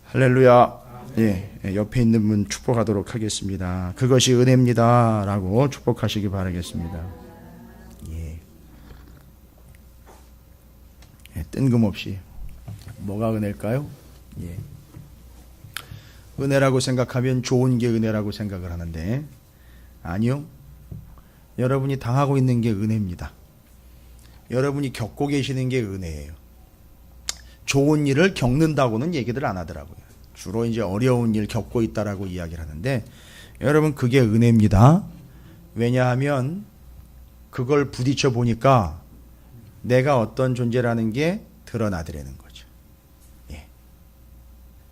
할렐루야. 예, 옆에 있는 분 축복하도록 하겠습니다. 그것이 은혜입니다 라고 축복하시기 바라겠습니다. 예. 뜬금없이 뭐가 은혜일까요? 예. 은혜라고 생각하면 좋은 게 은혜라고 생각을 하는데 아니요. 여러분이 당하고 있는 게 은혜입니다. 여러분이 겪고 계시는 게 은혜예요. 좋은 일을 겪는다고는 얘기들 안 하더라고요. 주로 이제 어려운 일 겪고 있다라고 이야기를 하는데 여러분 그게 은혜입니다. 왜냐하면 그걸 부딪혀 보니까 내가 어떤 존재라는 게 드러나더라는 거죠. 예.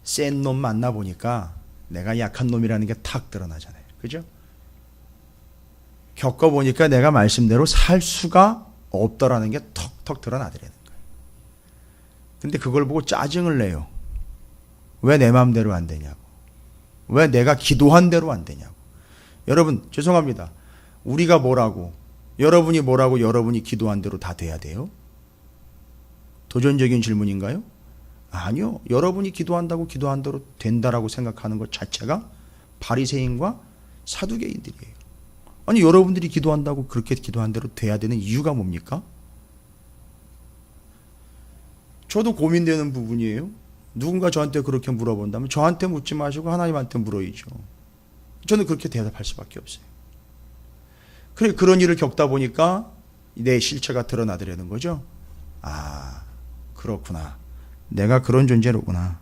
센 놈 만나 보니까 내가 약한 놈이라는 게 탁 드러나잖아요. 그죠? 겪어보니까 내가 말씀대로 살 수가 없더라는 게 턱턱 드러나더라는 거예요. 근데 그걸 보고 짜증을 내요. 왜 내 마음대로 안 되냐고. 왜 내가 기도한 대로 안 되냐고. 여러분 죄송합니다. 우리가 뭐라고 여러분이 뭐라고 여러분이 기도한 대로 다 돼야 돼요? 도전적인 질문인가요? 아니요. 여러분이 기도한다고 기도한 대로 된다라고 생각하는 것 자체가 바리새인과 사두개인들이에요. 아니 여러분들이 기도한다고 그렇게 기도한 대로 돼야 되는 이유가 뭡니까? 저도 고민되는 부분이에요. 누군가 저한테 그렇게 물어본다면 저한테 묻지 마시고 하나님한테 물어야죠. 저는 그렇게 대답할 수밖에 없어요. 그래 그런 일을 겪다 보니까 내 실체가 드러나더라는 거죠. 아 그렇구나. 내가 그런 존재로구나.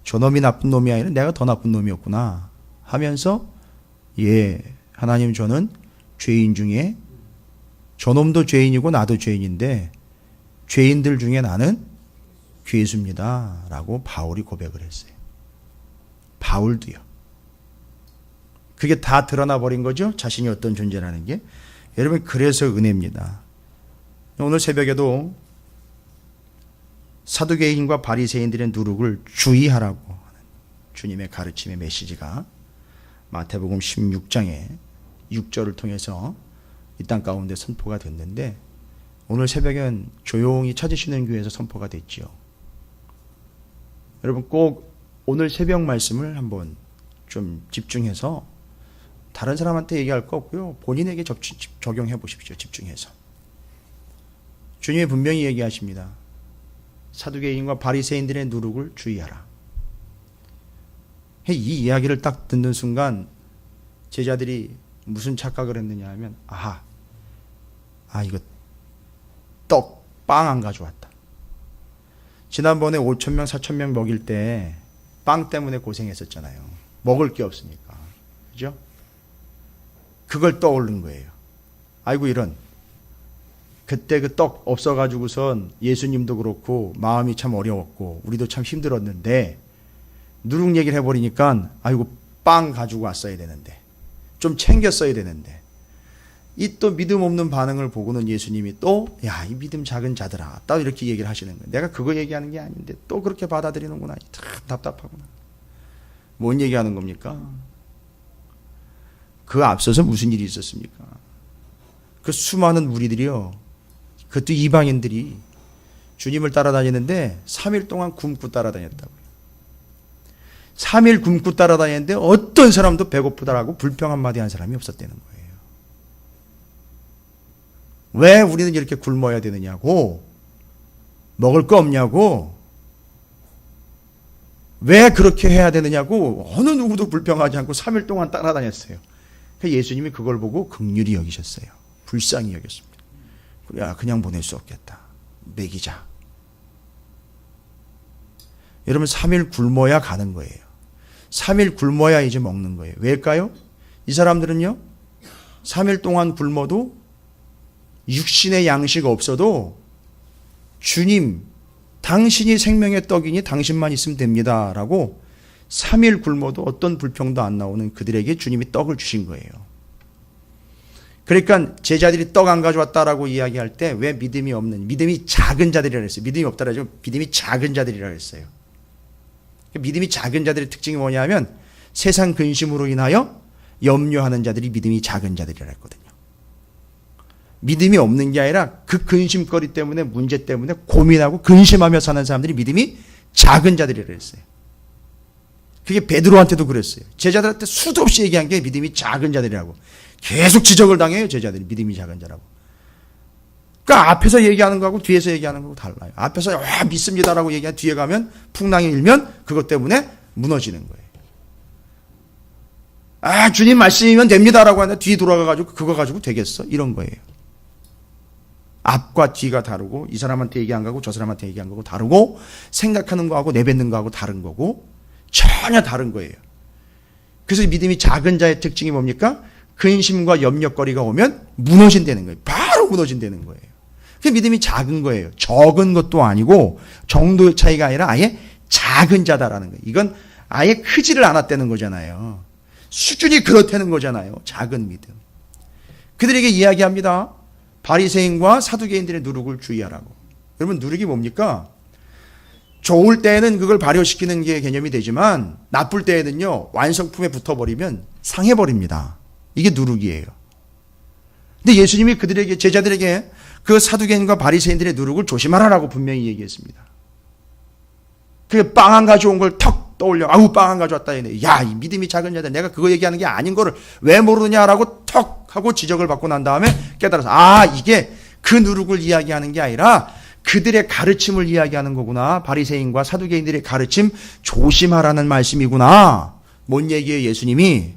저놈이 나쁜 놈이 아니라 내가 더 나쁜 놈이었구나 하면서 예 하나님 저는 죄인 중에 저놈도 죄인이고 나도 죄인인데 죄인들 중에 나는 죄수입니다 라고 바울이 고백을 했어요. 바울도요. 그게 다 드러나 버린 거죠. 자신이 어떤 존재라는 게. 여러분 그래서 은혜입니다. 오늘 새벽에도 사두개인과 바리새인들의 누룩을 주의하라고 하는 주님의 가르침의 메시지가 마태복음 16장의 6절을 통해서 이 땅 가운데 선포가 됐는데 오늘 새벽엔 조용히 찾으시는 교회에서 선포가 됐죠. 여러분 꼭 오늘 새벽 말씀을 한번 좀 집중해서 다른 사람한테 얘기할 거 없고요. 본인에게 적용해 보십시오. 집중해서. 주님이 분명히 얘기하십니다. 사두개인과 바리새인들의 누룩을 주의하라. 이 이야기를 딱 듣는 순간 제자들이 무슨 착각을 했느냐 하면 이거 빵 안 가져왔다. 지난번에 5,000명 4,000명 먹일 때 빵 때문에 고생했었잖아요. 먹을 게 없으니까. 그죠? 그걸 떠올린 거예요. 아이고 이런. 그때 그 떡 없어가지고선 예수님도 그렇고 마음이 참 어려웠고 우리도 참 힘들었는데 누룩 얘기를 해버리니까 아이고 빵 가지고 왔어야 되는데 좀 챙겼어야 되는데 이 또 믿음 없는 반응을 보고는 예수님이 또 야 이 믿음 작은 자들아 또 이렇게 얘기를 하시는 거예요. 내가 그거 얘기하는 게 아닌데 또 그렇게 받아들이는구나. 참 답답하구나. 뭔 얘기하는 겁니까? 그 앞서서 무슨 일이 있었습니까? 그 수많은 무리들이요. 그것도 이방인들이 주님을 따라다니는데 3일 동안 굶고 따라다녔다고요. 3일 굶고 따라다녔는데 어떤 사람도 배고프다라고 불평 한마디 한 사람이 없었다는 거예요. 왜 우리는 이렇게 굶어야 되느냐고, 먹을 거 없냐고, 왜 그렇게 해야 되느냐고 어느 누구도 불평하지 않고 3일 동안 따라다녔어요. 예수님이 그걸 보고 긍휼히 여기셨어요. 불쌍히 여겼습니다. 야, 그냥 보낼 수 없겠다. 먹이자. 여러분 3일 굶어야 가는 거예요. 3일 굶어야 이제 먹는 거예요. 왜일까요? 이 사람들은요 3일 동안 굶어도 육신의 양식 없어도 주님 당신이 생명의 떡이니 당신만 있으면 됩니다 라고 3일 굶어도 어떤 불평도 안 나오는 그들에게 주님이 떡을 주신 거예요. 그러니까 제자들이 떡 안 가져왔다라고 이야기할 때 왜 믿음이 없는, 믿음이 작은 자들이라고 했어요. 믿음이 없다라 하죠. 믿음이 작은 자들이라고 했어요. 믿음이 작은 자들의 특징이 뭐냐면 세상 근심으로 인하여 염려하는 자들이 믿음이 작은 자들이라고 했거든요. 믿음이 없는 게 아니라 그 근심거리 때문에 문제 때문에 고민하고 근심하며 사는 사람들이 믿음이 작은 자들이라고 했어요. 그게 베드로한테도 그랬어요. 제자들한테 수도 없이 얘기한 게 믿음이 작은 자들이라고. 계속 지적을 당해요, 제자들이. 믿음이 작은 자라고. 그러니까 앞에서 얘기하는 거하고 뒤에서 얘기하는 거하고 달라요. 앞에서 와 믿습니다라고 얘기한 뒤에 가면 풍랑이 일면 그것 때문에 무너지는 거예요. 아 주님 말씀이면 됩니다라고 하는데 뒤에 돌아가가지고 그거 가지고 되겠어? 이런 거예요. 앞과 뒤가 다르고 이 사람한테 얘기한 거하고 저 사람한테 얘기한 거하고 다르고 생각하는 거하고 내뱉는 거하고 다른 거고 전혀 다른 거예요. 그래서 믿음이 작은 자의 특징이 뭡니까? 근심과 염려거리가 오면 무너진다는 거예요. 바로 무너진다는 거예요. 그 믿음이 작은 거예요. 적은 것도 아니고 정도의 차이가 아니라 아예 작은 자다라는 거예요. 이건 아예 크지를 않았다는 거잖아요. 수준이 그렇다는 거잖아요. 작은 믿음. 그들에게 이야기합니다. 바리새인과 사두개인들의 누룩을 주의하라고. 여러분 누룩이 뭡니까? 좋을 때에는 그걸 발효시키는 게 개념이 되지만 나쁠 때에는요 완성품에 붙어버리면 상해버립니다. 이게 누룩이에요. 근데 예수님이 그들에게 제자들에게 그 사두개인과 바리새인들의 누룩을 조심하라라고 분명히 얘기했습니다. 그 빵 안 가져온 걸 턱 떠올려. 아우 빵 안 가져왔다 얘네. 야 이 믿음이 작은 자들 내가 그거 얘기하는 게 아닌 거를 왜 모르느냐라고 턱 하고 지적을 받고 난 다음에 깨달아서 아 이게 그 누룩을 이야기하는 게 아니라 그들의 가르침을 이야기하는 거구나. 바리새인과 사두개인들의 가르침 조심하라는 말씀이구나. 뭔 얘기예요 예수님이?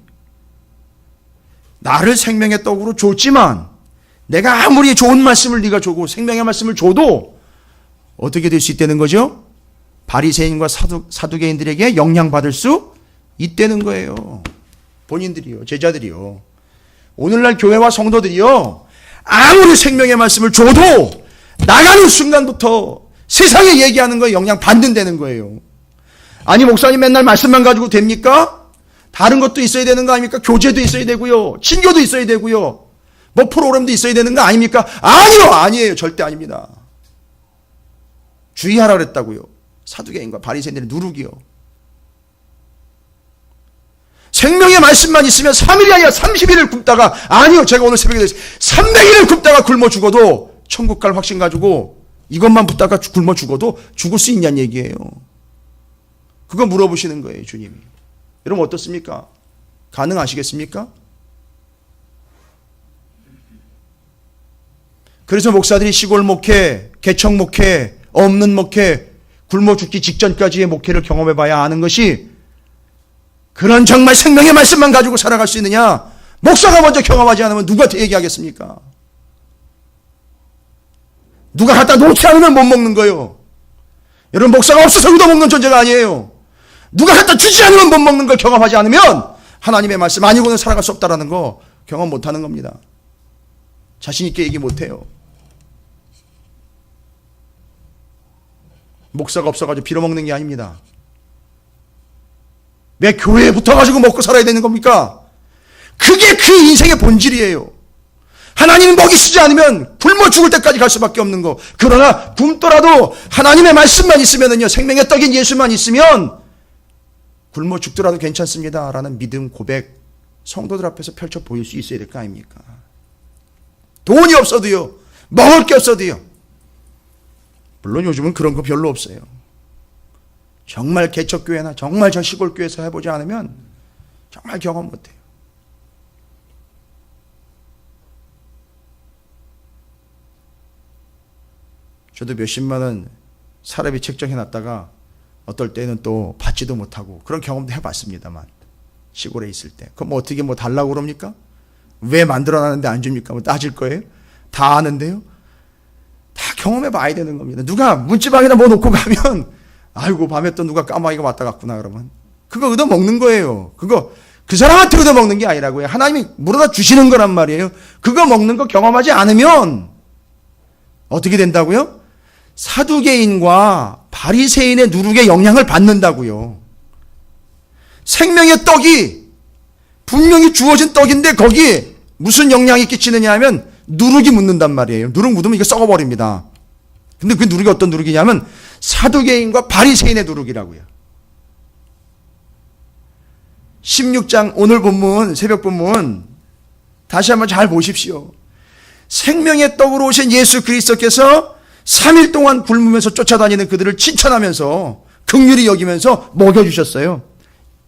나를 생명의 떡으로 줬지만 내가 아무리 좋은 말씀을 네가 주고 생명의 말씀을 줘도 어떻게 될 수 있다는 거죠? 바리새인과 사두개인들에게 영향받을 수 있다는 거예요. 본인들이요. 제자들이요. 오늘날 교회와 성도들이요. 아무리 생명의 말씀을 줘도 나가는 순간부터 세상에 얘기하는 거에 영향받는다는 거예요. 아니 목사님 맨날 말씀만 가지고 됩니까? 다른 것도 있어야 되는 거 아닙니까? 교제도 있어야 되고요. 친교도 있어야 되고요. 뭐 프로그램도 있어야 되는 거 아닙니까? 아니에요. 절대 아닙니다. 주의하라 그랬다고요. 사두개인과 바리새인들의 누룩이요. 생명의 말씀만 있으면 3일이 아니라 30일을 굶다가 아니요. 제가 오늘 새벽에 300일을 굶다가 굶어 죽어도 천국 갈 확신 가지고 이것만 붙다가 굶어 죽어도 죽을 수 있냐는 얘기예요. 그거 물어보시는 거예요. 주님이. 여러분 어떻습니까? 가능하시겠습니까? 그래서 목사들이 시골 목회, 개척 목회, 없는 목회, 굶어 죽기 직전까지의 목회를 경험해봐야 아는 것이 그런 정말 생명의 말씀만 가지고 살아갈 수 있느냐? 목사가 먼저 경험하지 않으면 누구한테 얘기하겠습니까? 누가 갖다 놓지 않으면 못 먹는 거예요. 여러분 목사가 없어서 얻어먹는 존재가 아니에요. 누가 갖다 주지 않으면 못 먹는 걸 경험하지 않으면 하나님의 말씀 아니고는 살아갈 수 없다라는 거 경험 못하는 겁니다. 자신 있게 얘기 못해요. 목사가 없어가지고 빌어먹는 게 아닙니다. 왜 교회에 붙어가지고 먹고 살아야 되는 겁니까? 그게 그 인생의 본질이에요. 하나님이 먹이시지 않으면 굶어 죽을 때까지 갈 수밖에 없는 거. 그러나 굶더라도 하나님의 말씀만 있으면요, 생명의 떡인 예수만 있으면 굶어 죽더라도 괜찮습니다 라는 믿음 고백 성도들 앞에서 펼쳐 보일 수 있어야 될 거 아닙니까? 돈이 없어도요, 먹을 게 없어도요. 물론 요즘은 그런 거 별로 없어요. 정말 개척교회나 정말 저 시골교회에서 해보지 않으면 정말 경험 못해요. 저도 몇십만 원 사례비 책정해놨다가 어떨 때는 또 받지도 못하고 그런 경험도 해봤습니다만, 시골에 있을 때. 그럼 뭐 어떻게 뭐 달라고 그럽니까? 왜 만들어놨는데 안 줍니까? 뭐 따질 거예요? 다 아는데요? 다 경험해봐야 되는 겁니다. 누가 문지방에다 뭐 놓고 가면 아이고 밤에 또 누가 까마귀가 왔다 갔구나 그러면 그거 얻어먹는 거예요. 그거 그 사람한테 얻어먹는 게 아니라고요. 하나님이 물어다 주시는 거란 말이에요. 그거 먹는 거 경험하지 않으면 어떻게 된다고요? 사두개인과 바리새인의 누룩의 영향을 받는다고요. 생명의 떡이 분명히 주어진 떡인데 거기에 무슨 영향이 끼치느냐 하면 누룩이 묻는단 말이에요. 누룩 묻으면 이거 썩어버립니다. 근데 그 누룩이 어떤 누룩이냐면 사두개인과 바리새인의 누룩이라고요. 16장 오늘 본문, 새벽 본문 다시 한번 잘 보십시오. 생명의 떡으로 오신 예수 그리스도께서 3일 동안 굶으면서 쫓아다니는 그들을 칭찬하면서 긍휼히 여기면서 먹여주셨어요.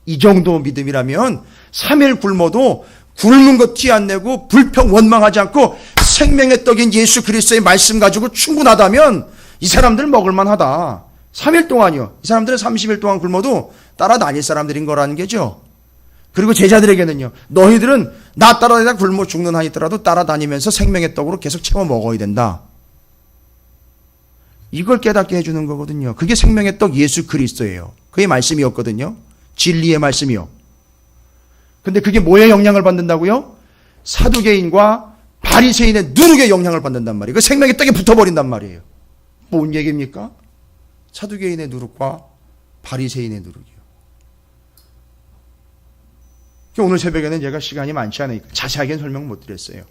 이 정도 믿음이라면 3일 굶어도 굶은 거 티 안 내고 불평 원망하지 않고 생명의 떡인 예수 그리스도의 말씀 가지고 충분하다면 이 사람들 먹을만하다. 3일 동안이요. 이 사람들은 30일 동안 굶어도 따라다닐 사람들인 거라는 게죠. 그리고 제자들에게는요. 너희들은 나 따라다니다 굶어 죽는 한이 있더라도 따라다니면서 생명의 떡으로 계속 채워 먹어야 된다. 이걸 깨닫게 해주는 거거든요. 그게 생명의 떡 예수 그리스도예요. 그의 말씀이었거든요. 진리의 말씀이요. 근데 그게 뭐에 영향을 받는다고요? 사두개인과 바리새인의 누룩에 영향을 받는단 말이에요. 그 생명의 떡에 붙어버린단 말이에요. 뭔 얘기입니까? 사두개인의 누룩과 바리새인의 누룩이요. 오늘 새벽에는 제가 시간이 많지 않으니까 자세하게는 설명 못 드렸어요.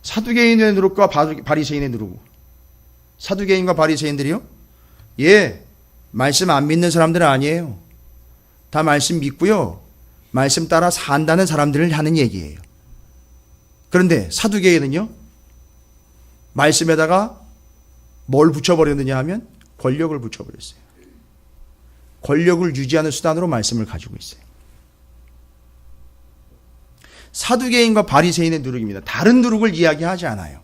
사두개인의 누룩과 바리새인의 누룩. 사두개인과 바리새인들이요? 말씀 안 믿는 사람들은 아니에요. 다 말씀 믿고요. 말씀 따라 산다는 사람들을 하는 얘기예요. 그런데 사두개인은요? 말씀에다가 뭘 붙여버렸느냐 하면 권력을 붙여버렸어요. 권력을 유지하는 수단으로 말씀을 가지고 있어요. 사두개인과 바리새인의 누룩입니다. 다른 누룩을 이야기하지 않아요.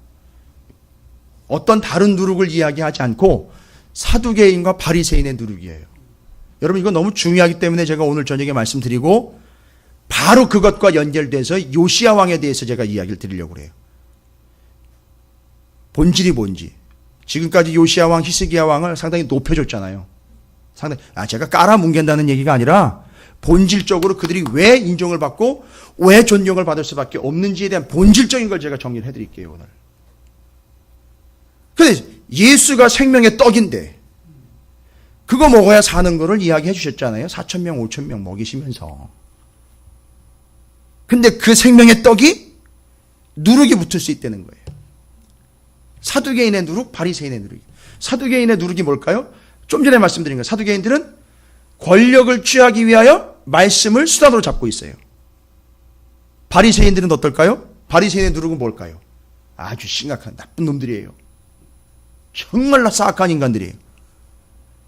어떤 다른 누룩을 이야기하지 않고 사두개인과 바리새인의 누룩이에요. 여러분 이거 너무 중요하기 때문에 제가 오늘 저녁에 말씀드리고 바로 그것과 연결돼서 요시야 왕에 대해서 제가 이야기를 드리려고 그래요. 본질이 뭔지. 지금까지 요시야 왕, 히스기야 왕을 상당히 높여줬잖아요. 상당히 제가 깔아뭉갠다는 얘기가 아니라 본질적으로 그들이 왜 인정을 받고 왜 존경을 받을 수밖에 없는지에 대한 본질적인 걸 제가 정리를 해드릴게요 오늘. 근데 예수가 생명의 떡인데 그거 먹어야 사는 거를 이야기해 주셨잖아요. 4,000명, 5,000명 먹이시면서. 근데 그 생명의 떡이 누룩이 붙을 수 있다는 거예요. 사두개인의 누룩, 바리새인의 누룩. 사두개인의 누룩이 뭘까요? 좀 전에 말씀드린 거예요. 사두개인들은 권력을 취하기 위하여 말씀을 수단으로 잡고 있어요. 바리새인들은 어떨까요? 바리새인의 누룩은 뭘까요? 아주 심각한 나쁜 놈들이에요. 정말 사악한 인간들이에요.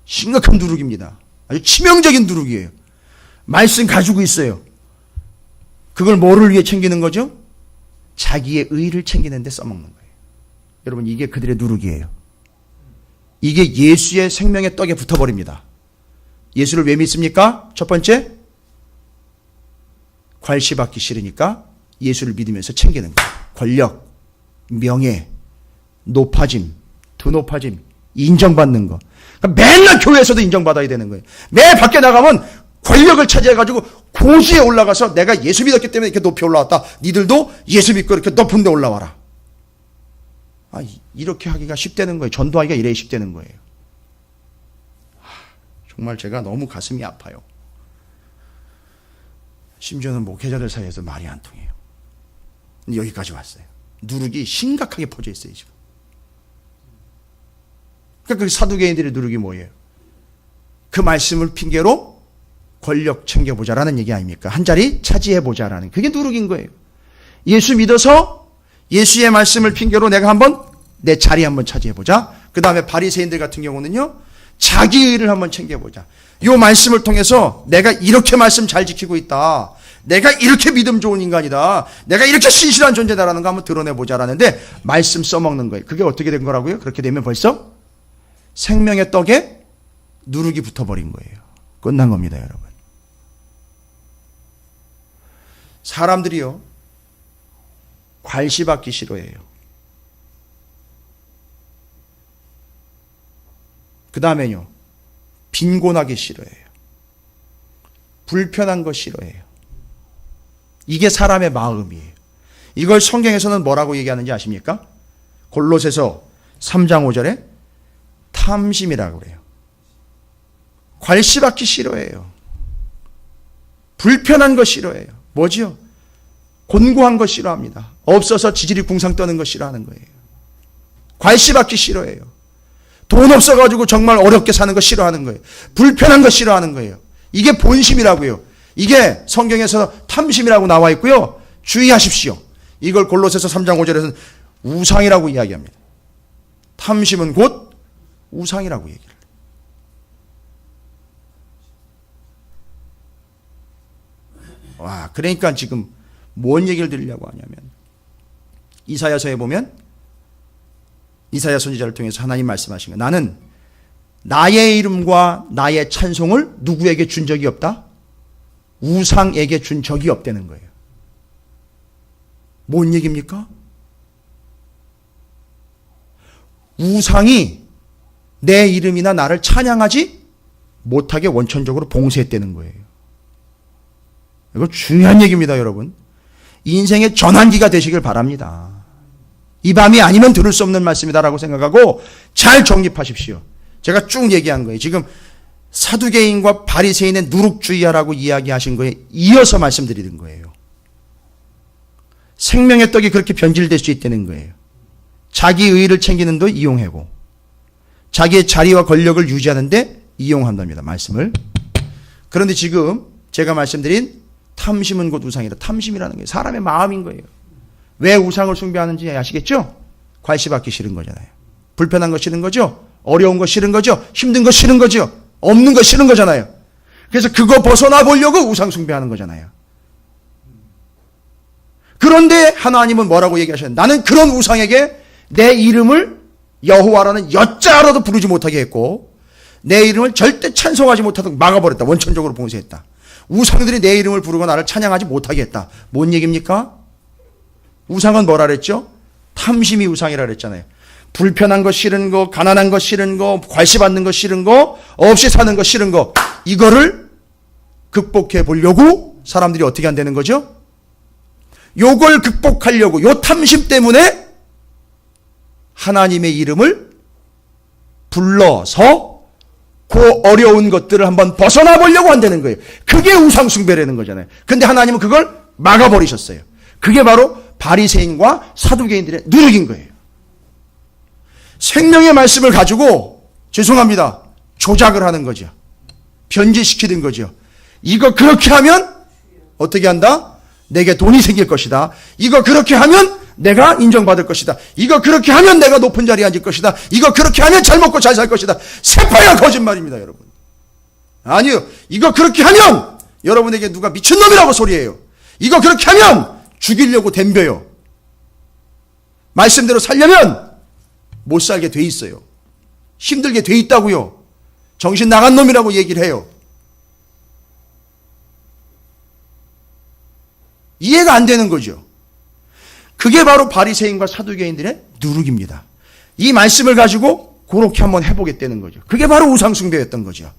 심각한 누룩입니다. 아주 치명적인 누룩이에요. 말씀 가지고 있어요. 그걸 뭐를 위해 챙기는 거죠? 자기의 의를 챙기는 데 써먹는 거예요. 여러분 이게 그들의 누룩이에요. 이게 예수의 생명의 떡에 붙어버립니다. 예수를 왜 믿습니까? 첫 번째, 괄시받기 싫으니까 예수를 믿으면서 챙기는 거예요. 권력, 명예, 높아짐, 더 높아짐, 인정받는 거. 그러니까 맨날 교회에서도 인정받아야 되는 거예요. 매 밖에 나가면 권력을 차지해가지고 고지에 올라가서 내가 예수 믿었기 때문에 이렇게 높이 올라왔다. 니들도 예수 믿고 이렇게 높은 데 올라와라. 이렇게 하기가 쉽다는 거예요. 전도하기가 이래 쉽다는 거예요. 정말 제가 너무 가슴이 아파요. 심지어는 목회자들 사이에서 말이 안 통해요. 여기까지 왔어요. 누룩이 심각하게 퍼져 있어요, 지금. 그러니까 그 사두개인들의 누룩이 뭐예요? 그 말씀을 핑계로 권력 챙겨보자라는 얘기 아닙니까? 한 자리 차지해보자라는 그게 누룩인 거예요. 예수 믿어서 예수의 말씀을 핑계로 내가 한번 내 자리 한번 차지해보자. 그 다음에 바리새인들 같은 경우는요, 자기 의를 한번 챙겨보자. 이 말씀을 통해서 내가 이렇게 말씀 잘 지키고 있다. 내가 이렇게 믿음 좋은 인간이다. 내가 이렇게 신실한 존재다라는 거 한번 드러내보자라는데 말씀 써먹는 거예요. 그게 어떻게 된 거라고요? 그렇게 되면 벌써 생명의 떡에 누룩이 붙어버린 거예요. 끝난 겁니다, 여러분. 사람들이요, 괄시받기 싫어해요. 그 다음에요, 빈곤하기 싫어해요. 불편한 거 싫어해요. 이게 사람의 마음이에요. 이걸 성경에서는 뭐라고 얘기하는지 아십니까? 골로새서 3장 5절에 탐심이라고 그래요. 괄시받기 싫어해요. 불편한 거 싫어해요. 뭐지요? 곤고한 거 싫어합니다. 없어서 지질이 궁상 떠는 거 싫어하는 거예요. 괄시받기 싫어해요. 돈 없어가지고 정말 어렵게 사는 거 싫어하는 거예요. 불편한 거 싫어하는 거예요. 이게 본심이라고요. 이게 성경에서 탐심이라고 나와 있고요. 주의하십시오. 이걸 골로새서 3장 5절에서는 우상이라고 이야기합니다. 탐심은 곧 우상이라고 얘기를 해요. 와, 그러니까 지금 뭔 얘기를 드리려고 하냐면 이사야서에 보면 이사야 선지자를 통해서 하나님 말씀하신 거, 나는 나의 이름과 나의 찬송을 누구에게 준 적이 없다? 우상에게 준 적이 없다는 거예요. 뭔 얘기입니까? 우상이 내 이름이나 나를 찬양하지 못하게 원천적으로 봉쇄했다는 거예요. 이거 중요한 얘기입니다, 여러분. 인생의 전환기가 되시길 바랍니다. 이 밤이 아니면 들을 수 없는 말씀이다라고 생각하고 잘 정립하십시오. 제가 쭉 얘기한 거예요. 지금 사두개인과 바리새인의 누룩주의하라고 이야기하신 거에 이어서 말씀드리는 거예요. 생명의 떡이 그렇게 변질될 수 있다는 거예요. 자기 의의를 챙기는 데 이용하고 자기의 자리와 권력을 유지하는데 이용한답니다. 말씀을. 그런데 지금 제가 말씀드린 탐심은 곧 우상이라, 탐심이라는 게 사람의 마음인 거예요. 왜 우상을 숭배하는지 아시겠죠? 괄시받기 싫은 거잖아요. 불편한 거 싫은 거죠? 어려운 거 싫은 거죠? 힘든 거 싫은 거죠? 없는 거 싫은 거잖아요. 그래서 그거 벗어나 보려고 우상 숭배하는 거잖아요. 그런데 하나님은 뭐라고 얘기하셨나요? 나는 그런 우상에게 내 이름을 여호와라는 여자로도 부르지 못하게 했고 내 이름을 절대 찬송하지 못하도록 막아버렸다. 원천적으로 봉쇄했다. 우상들이 내 이름을 부르고 나를 찬양하지 못하게 했다. 뭔 얘기입니까? 우상은 뭐라 그랬죠? 탐심이 우상이라 그랬잖아요. 불편한 거 싫은 거, 가난한 거 싫은 거, 괄시받는 거 싫은 거, 없이 사는 거 싫은 거, 이거를 극복해 보려고 사람들이 어떻게 한다는 거죠? 요걸 극복하려고, 요 탐심 때문에 하나님의 이름을 불러서 그 어려운 것들을 한번 벗어나 보려고 한다는 거예요. 그게 우상숭배라는 거잖아요. 근데 하나님은 그걸 막아버리셨어요. 그게 바로 바리새인과 사두개인들의 누룩인 거예요. 생명의 말씀을 가지고 죄송합니다. 조작을 하는 거죠. 변질시키는 거죠. 이거 그렇게 하면 어떻게 한다? 내게 돈이 생길 것이다. 이거 그렇게 하면 내가 인정받을 것이다. 이거 그렇게 하면 내가 높은 자리에 앉을 것이다. 이거 그렇게 하면 잘 먹고 잘 살 것이다. 새파야 거짓말입니다, 여러분. 아니요. 이거 그렇게 하면 여러분에게 누가 미친놈이라고 소리해요. 이거 그렇게 하면 죽이려고 덤벼요. 말씀대로 살려면 못 살게 돼 있어요. 힘들게 돼 있다고요. 정신 나간 놈이라고 얘기를 해요. 이해가 안 되는 거죠. 그게 바로 바리새인과 사두개인들의 누룩입니다. 이 말씀을 가지고 그렇게 한번 해보겠다는 거죠. 그게 바로 우상숭배였던 거죠.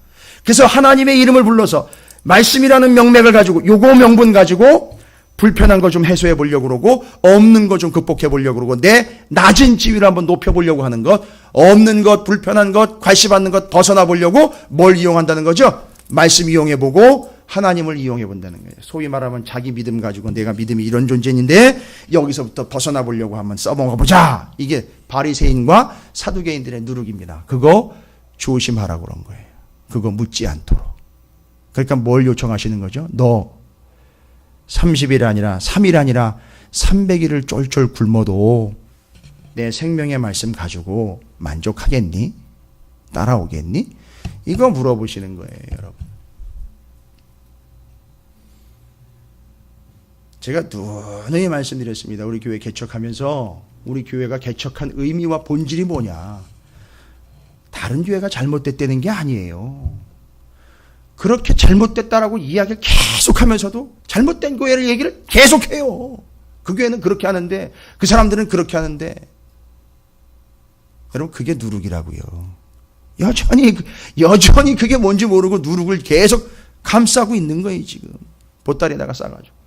그래서 하나님의 이름을 불러서 말씀이라는 명맥을 가지고 요거 명분 가지고 불편한 거 좀 해소해 보려고 그러고 없는 거 좀 극복해 보려고 그러고 내 낮은 지위를 한번 높여 보려고 하는 것, 없는 것, 불편한 것, 괄시받는 것 벗어나 보려고 뭘 이용한다는 거죠? 말씀 이용해 보고 하나님을 이용해 본다는 거예요. 소위 말하면 자기 믿음 가지고 내가 믿음이 이런 존재인데 여기서부터 벗어나 보려고 한번 써먹어 보자. 이게 바리새인과 사두개인들의 누룩입니다. 그거 조심하라고 그런 거예요. 그거 묻지 않도록. 그러니까 뭘 요청하시는 거죠? 너 30일 아니라 3일 아니라 300일을 쫄쫄 굶어도 내 생명의 말씀 가지고 만족하겠니? 따라오겠니? 이거 물어보시는 거예요, 여러분. 제가 누누이 말씀드렸습니다. 우리 교회 개척하면서 우리 교회가 개척한 의미와 본질이 뭐냐. 다른 교회가 잘못됐다는 게 아니에요. 그렇게 잘못됐다라고 이야기를 계속하면서도 잘못된 교회를 얘기를 계속해요. 그 교회는 그렇게 하는데 그 사람들은 그렇게 하는데 여러분 그게 누룩이라고요. 여전히 그게 뭔지 모르고 누룩을 계속 감싸고 있는 거예요. 지금 보따리에다가 싸가지고.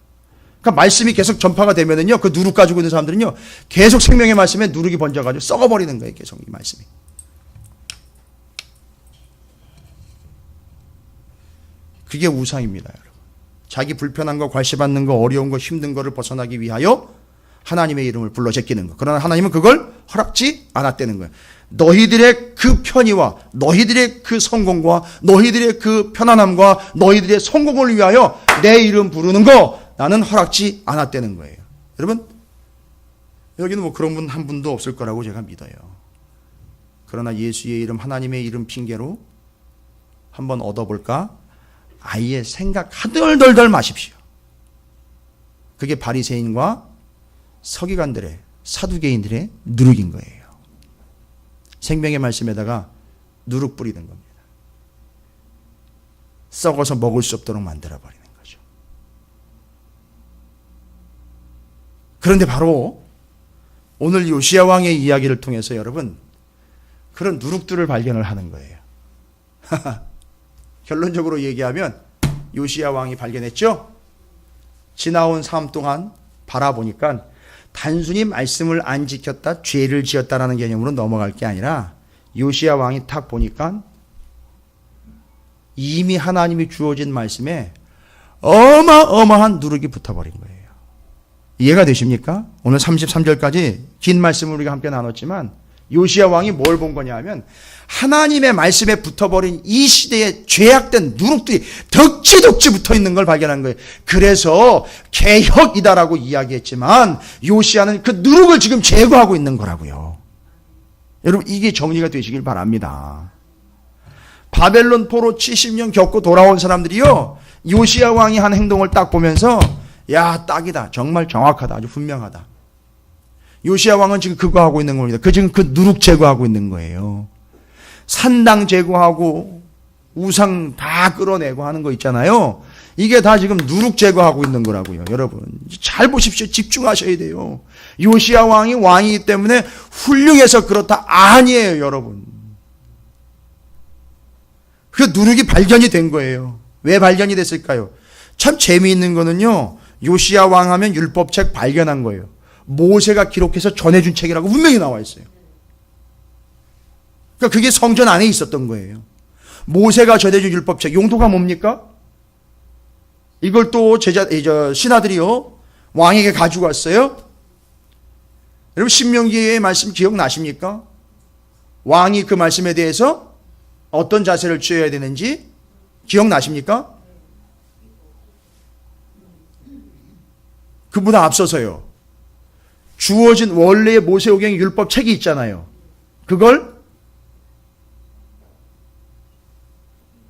그러니까 말씀이 계속 전파가 되면은요 그 누룩 가지고 있는 사람들은요 계속 생명의 말씀에 누룩이 번져가지고 썩어버리는 거예요. 계속 이 말씀이. 그게 우상입니다, 여러분. 자기 불편한 거, 괄시받는 거, 어려운 거, 힘든 거를 벗어나기 위하여 하나님의 이름을 불러 제끼는 거. 그러나 하나님은 그걸 허락지 않았다는 거예요. 너희들의 그 편의와 너희들의 그 성공과 너희들의 그 편안함과 너희들의 성공을 위하여 내 이름 부르는 거 나는 허락지 않았다는 거예요. 여러분, 여기는 뭐 그런 분 한 분도 없을 거라고 제가 믿어요. 그러나 예수의 이름, 하나님의 이름 핑계로 한번 얻어볼까? 아예 생각 하덜덜덜 마십시오. 그게 바리새인과 서기관들의, 사두개인들의 누룩인 거예요. 생명의 말씀에다가 누룩 뿌리는 겁니다. 썩어서 먹을 수 없도록 만들어버리는 거죠. 그런데 바로 오늘 요시야 왕의 이야기를 통해서 여러분 그런 누룩들을 발견을 하는 거예요. 결론적으로 얘기하면 요시야 왕이 발견했죠? 지나온 삶 동안 바라보니까 단순히 말씀을 안 지켰다, 죄를 지었다라는 개념으로 넘어갈 게 아니라 요시야 왕이 딱 보니까 이미 하나님이 주어진 말씀에 어마어마한 누룩이 붙어버린 거예요. 이해가 되십니까? 오늘 33절까지 긴 말씀을 우리가 함께 나눴지만 요시야 왕이 뭘 본 거냐 하면 하나님의 말씀에 붙어버린 이 시대에 죄악된 누룩들이 덕지덕지 붙어있는 걸 발견한 거예요. 그래서 개혁이다라고 이야기했지만 요시야는 그 누룩을 지금 제거하고 있는 거라고요. 여러분 이게 정리가 되시길 바랍니다. 바벨론 포로 70년 겪고 돌아온 사람들이요, 요시야 왕이 한 행동을 딱 보면서 야, 딱이다, 정말 정확하다, 아주 분명하다. 요시야 왕은 지금 그거 하고 있는 겁니다. 지금 그 누룩 제거하고 있는 거예요. 산당 제거하고 우상 다 끌어내고 하는 거 있잖아요. 이게 다 지금 누룩 제거하고 있는 거라고요. 여러분 잘 보십시오. 집중하셔야 돼요. 요시야 왕이 왕이기 때문에 훌륭해서 그렇다 아니에요. 여러분 그 누룩이 발견이 된 거예요. 왜 발견이 됐을까요? 참 재미있는 거는요, 요시야 왕 하면 율법책 발견한 거예요. 모세가 기록해서 전해준 책이라고 분명히 나와 있어요. 그러니까 그게 성전 안에 있었던 거예요. 모세가 전해준 율법책, 용도가 뭡니까? 이걸 또 신하들이요, 왕에게 가지고 왔어요. 여러분 신명기의 말씀 기억나십니까? 왕이 그 말씀에 대해서 어떤 자세를 취해야 되는지 기억나십니까? 그보다 앞서서요, 주어진 원래의 모세오경 율법 책이 있잖아요. 그걸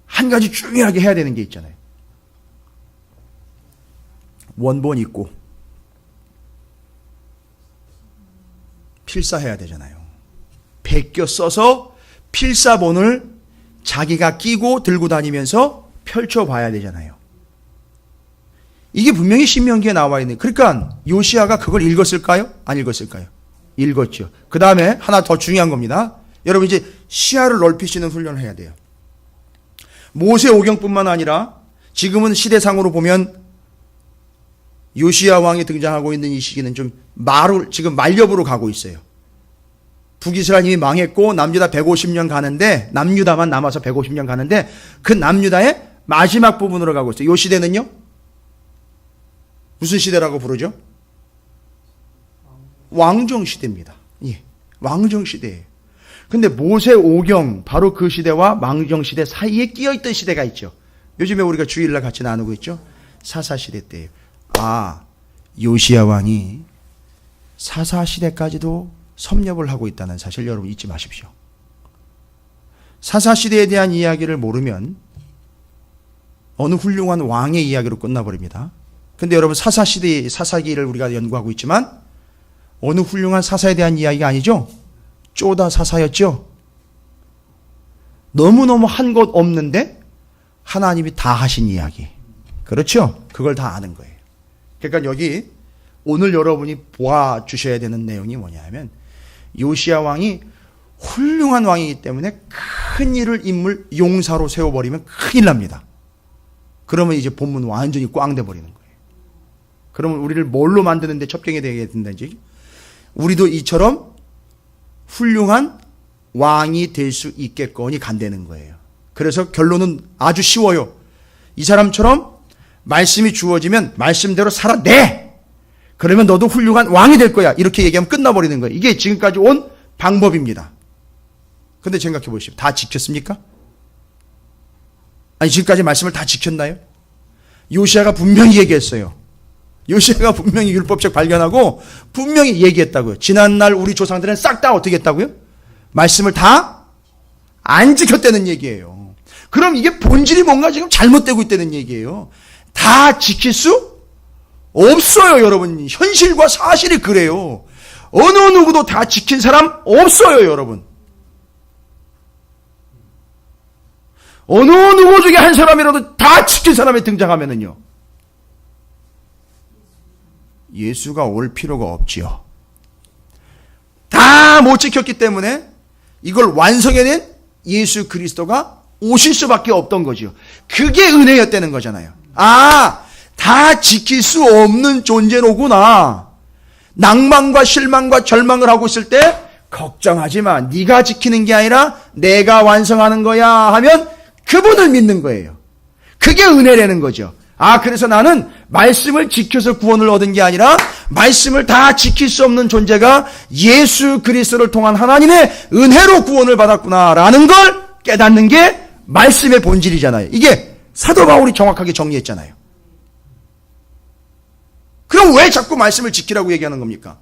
한 가지 중요하게 해야 되는 게 있잖아요. 원본 있고 필사해야 되잖아요. 베껴 써서 필사본을 자기가 끼고 들고 다니면서 펼쳐봐야 되잖아요. 이게 분명히 신명기에 나와 있는. 그러니까 요시야가 그걸 읽었을까요? 안 읽었을까요? 읽었죠. 그 다음에 하나 더 중요한 겁니다. 여러분 이제 시야를 넓히시는 훈련을 해야 돼요. 모세 오경뿐만 아니라 지금은 시대상으로 보면 요시야 왕이 등장하고 있는 이 시기는 좀 지금 만렵으로 가고 있어요. 북이스라엘 이미 망했고 남유다 150년 가는데, 남유다만 남아서 150년 가는데 그 남유다의 마지막 부분으로 가고 있어요. 요 시대는요, 무슨 시대라고 부르죠? 왕정시대입니다. 예, 왕정시대예요. 근데 모세 오경, 바로 그 시대와 왕정시대 사이에 끼어있던 시대가 있죠. 요즘에 우리가 주일날 같이 나누고 있죠. 사사시대 때예요. 아, 요시야 왕이 사사시대까지도 섭렵을 하고 있다는 사실 여러분 잊지 마십시오. 사사시대에 대한 이야기를 모르면 어느 훌륭한 왕의 이야기로 끝나버립니다. 근데 여러분 사사시대, 사사기를 우리가 연구하고 있지만 어느 훌륭한 사사에 대한 이야기가 아니죠. 쪼다 사사였죠. 너무너무 한 것 없는데 하나님이 다 하신 이야기. 그렇죠? 그걸 다 아는 거예요. 그러니까 여기 오늘 여러분이 보아주셔야 되는 내용이 뭐냐 하면 요시야 왕이 훌륭한 왕이기 때문에 큰 일을 인물 용사로 세워버리면 큰일 납니다. 그러면 이제 본문 완전히 꽝 돼버리는 거예요. 그러면 우리를 뭘로 만드는데 첩경이 되게 된다는지, 우리도 이처럼 훌륭한 왕이 될 수 있겠거니 간다는 거예요. 그래서 결론은 아주 쉬워요. 이 사람처럼 말씀이 주어지면 말씀대로 살아내! 그러면 너도 훌륭한 왕이 될 거야. 이렇게 얘기하면 끝나버리는 거예요. 이게 지금까지 온 방법입니다. 근데 생각해 보십시오. 다 지켰습니까? 아니, 지금까지 말씀을 다 지켰나요? 요시야가 분명히 얘기했어요. 요시야가 분명히 율법책 발견하고 분명히 얘기했다고요. 지난날 우리 조상들은 싹 다 어떻게 했다고요? 말씀을 다 안 지켰다는 얘기예요. 그럼 이게 본질이 뭔가 지금 잘못되고 있다는 얘기예요. 다 지킬 수 없어요, 여러분. 현실과 사실이 그래요. 어느 누구도 다 지킨 사람 없어요, 여러분. 어느 누구 중에 한 사람이라도 다 지킨 사람이 등장하면은요, 예수가 올 필요가 없지요. 다 못 지켰기 때문에 이걸 완성해낸 예수 그리스도가 오실 수밖에 없던 거죠. 그게 은혜였다는 거잖아요. 아, 다 지킬 수 없는 존재로구나. 낭만과 실망과 절망을 하고 있을 때 걱정하지 마. 네가 지키는 게 아니라 내가 완성하는 거야 하면 그분을 믿는 거예요. 그게 은혜라는 거죠. 아, 그래서 나는 말씀을 지켜서 구원을 얻은 게 아니라 말씀을 다 지킬 수 없는 존재가 예수 그리스도를 통한 하나님의 은혜로 구원을 받았구나라는 걸 깨닫는 게 말씀의 본질이잖아요. 이게 사도 바울이 정확하게 정리했잖아요. 그럼 왜 자꾸 말씀을 지키라고 얘기하는 겁니까?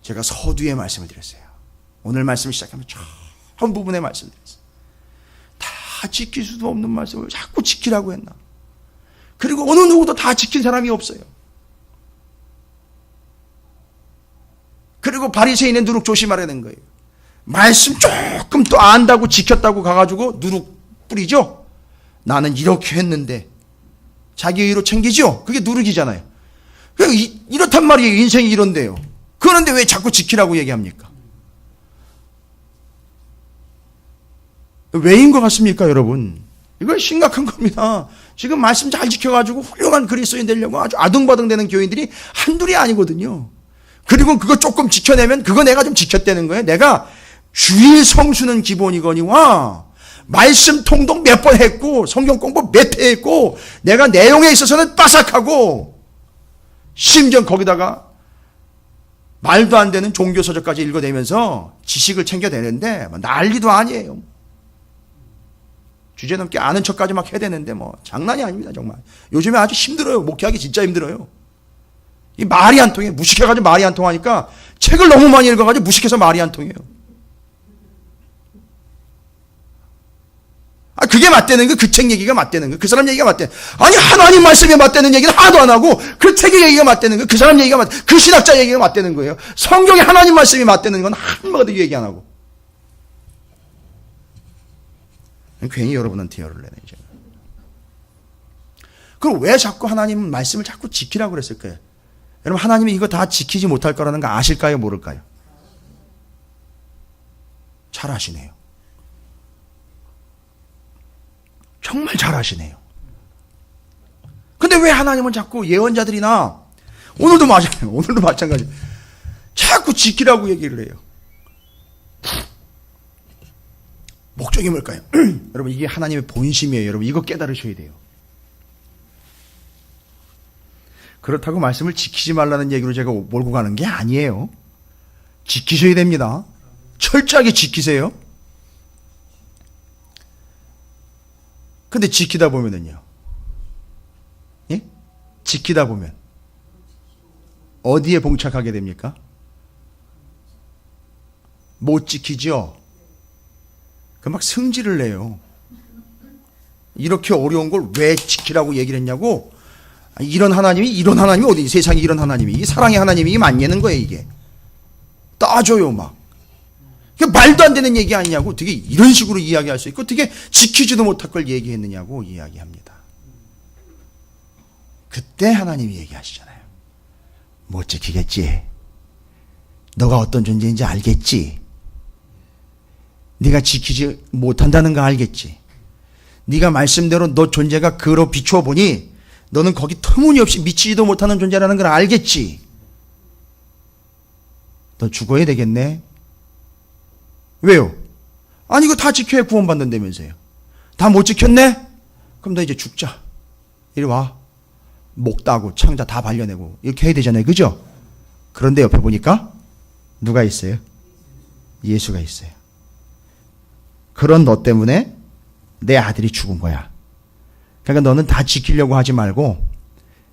제가 서두에 말씀을 드렸어요. 오늘 말씀을 시작하면 전 부분의 말씀을 드렸어요. 다 지킬 수도 없는 말씀을 자꾸 지키라고 했나? 그리고 어느 누구도 다 지킨 사람이 없어요. 그리고 바리새인의 누룩 조심하려야 되는 거예요. 말씀 조금 또 안다고 지켰다고 가가지고 누룩 뿌리죠? 나는 이렇게 했는데 자기 의로 챙기죠? 그게 누룩이잖아요. 이렇단 말이에요. 인생이 이런데요. 그런데 왜 자꾸 지키라고 얘기합니까? 왜인 것 같습니까, 여러분? 이건 심각한 겁니다. 지금 말씀 잘 지켜가지고 훌륭한 그리스도인 되려고 아주 아둥바둥 되는 교인들이 한둘이 아니거든요. 그리고 그거 조금 지켜내면 그거 내가 좀 지켰다는 거예요. 내가 주일 성수는 기본이거니와 말씀 통독 몇 번 했고 성경 공부 몇 회 했고 내가 내용에 있어서는 빠삭하고 심지어 거기다가 말도 안 되는 종교서적까지 읽어내면서 지식을 챙겨내는데 난리도 아니에요. 주제넘게 아는 척까지 막 해야 되는데 뭐 장난이 아닙니다, 정말. 요즘에 아주 힘들어요. 목회하기 진짜 힘들어요. 이 말이 안 통해. 무식해가지고 말이 안 통하니까 책을 너무 많이 읽어가지고 무식해서 말이 안 통해요. 아, 그게 맞대는 거, 그 책 얘기가 맞대는 거, 그 사람 얘기가 맞대. 아니, 하나님 말씀에 맞대는 얘기는 하나도 안 하고, 그 책의 얘기가 맞대는 거, 그 사람 얘기가 그 신학자 얘기가 맞대는 거예요. 성경에 하나님 말씀이 맞대는 건 한마디도 얘기 안 하고. 괜히 여러분한테 열을 내네, 이제. 그럼 왜 자꾸 하나님 말씀을 자꾸 지키라고 그랬을까요? 여러분, 하나님이 이거 다 지키지 못할 거라는 거 아실까요? 모를까요? 잘 아시네요. 정말 잘 아시네요. 근데 왜 하나님은 자꾸 예언자들이나 오늘도 마찬가지 자꾸 지키라고 얘기를 해요? 목적이 뭘까요? 여러분, 이게 하나님의 본심이에요. 여러분, 이거 깨달으셔야 돼요. 그렇다고 말씀을 지키지 말라는 얘기로 제가 몰고 가는 게 아니에요. 지키셔야 됩니다. 철저하게 지키세요. 근데 지키다 보면은요. 예? 지키다 보면 어디에 봉착하게 됩니까? 못 지키죠? 그 막 승질을 내요. 이렇게 어려운 걸 왜 지키라고 얘기를 했냐고. 이런 하나님이 어디 세상에 이런 하나님이 이 사랑의 하나님이 이게 맞냐는 거예요. 이게 따져요 막. 이게 말도 안 되는 얘기 아니냐고. 어떻게 이런 식으로 이야기할 수 있고 어떻게 지키지도 못할 걸 얘기했느냐고 이야기합니다. 그때 하나님이 얘기하시잖아요. 못 지키겠지. 너가 어떤 존재인지 알겠지. 네가 지키지 못한다는 거 알겠지. 네가 말씀대로 너 존재가 그로 비추어 보니 너는 거기 터무니없이 미치지도 못하는 존재라는 걸 알겠지. 너 죽어야 되겠네. 왜요? 아니 이거 다 지켜야 구원받는다면서요. 다 못 지켰네? 그럼 너 이제 죽자. 이리 와. 목 따고 창자 다 발려내고 이렇게 해야 되잖아요. 그죠? 그런데 옆에 보니까 누가 있어요? 예수가 있어요. 그런 너 때문에 내 아들이 죽은 거야. 그러니까 너는 다 지키려고 하지 말고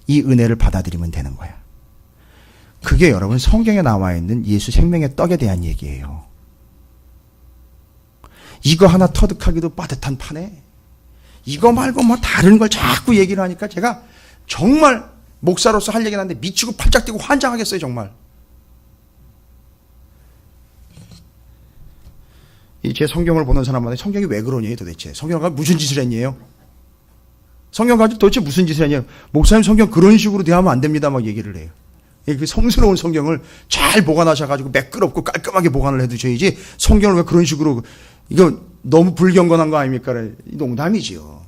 이 은혜를 받아들이면 되는 거야. 그게 여러분 성경에 나와 있는 예수 생명의 떡에 대한 얘기예요. 이거 하나 터득하기도 빠듯한 판에 이거 말고 뭐 다른 걸 자꾸 얘기를 하니까 제가 정말 목사로서 할 얘기는 하는데 미치고 팔짝 뛰고 환장하겠어요, 정말. 이 제 성경을 보는 사람마다 성경이 왜 그러니 도대체? 성경가 무슨 짓을 했니요? 성경 가지고 도대체 무슨 짓을 했냐? 목사님 성경 그런 식으로 대하면 안 됩니다. 막 얘기를 해요. 그 성스러운 성경을 잘 보관하셔가지고 매끄럽고 깔끔하게 보관을 해두셔야지 성경을 왜 그런 식으로, 이거 너무 불경건한 거 아닙니까? 농담이지요.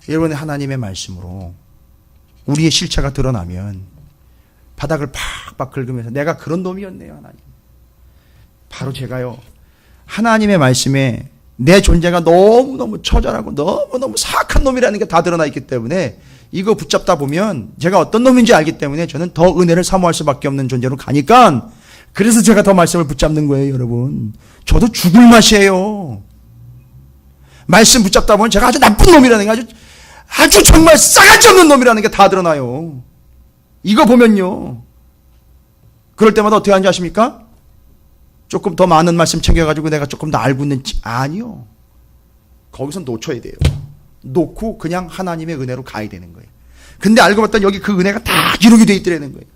여러분의 하나님의 말씀으로 우리의 실체가 드러나면 바닥을 팍팍 긁으면서 내가 그런 놈이었네요, 하나님. 바로 제가요, 하나님의 말씀에 내 존재가 너무너무 처절하고 너무너무 사악한 놈이라는 게 다 드러나 있기 때문에 이거 붙잡다 보면 제가 어떤 놈인지 알기 때문에 저는 더 은혜를 사모할 수밖에 없는 존재로 가니까, 그래서 제가 더 말씀을 붙잡는 거예요, 여러분. 저도 죽을 맛이에요. 말씀 붙잡다 보면 제가 아주 나쁜 놈이라는 게, 아주 정말 싸가지 없는 놈이라는 게 다 드러나요. 이거 보면요. 그럴 때마다 어떻게 하는지 아십니까? 조금 더 많은 말씀 챙겨가지고 내가 조금 더 알고 있는지, 아니요. 거기서 놓쳐야 돼요. 놓고 그냥 하나님의 은혜로 가야 되는 거예요. 근데 알고 봤더니 여기 그 은혜가 다 기록이 돼 있더라는 거예요.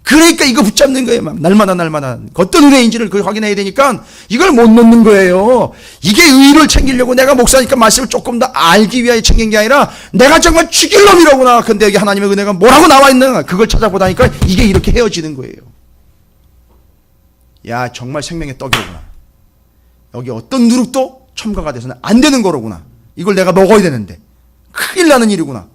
그러니까 이거 붙잡는 거예요. 막 날마다 어떤 은혜인지를 확인해야 되니까 이걸 못 놓는 거예요. 이게 의를 챙기려고 내가 목사니까 말씀을 조금 더 알기 위하여 챙긴 게 아니라 내가 정말 죽일 놈이라구나. 근데 여기 하나님의 은혜가 뭐라고 나와 있는가, 그걸 찾아보다니까 이게 이렇게 헤어지는 거예요. 야, 정말 생명의 떡이로구나. 여기 어떤 누룩도 첨가가 돼서는 안 되는 거로구나. 이걸 내가 먹어야 되는데 큰일 나는 일이구나.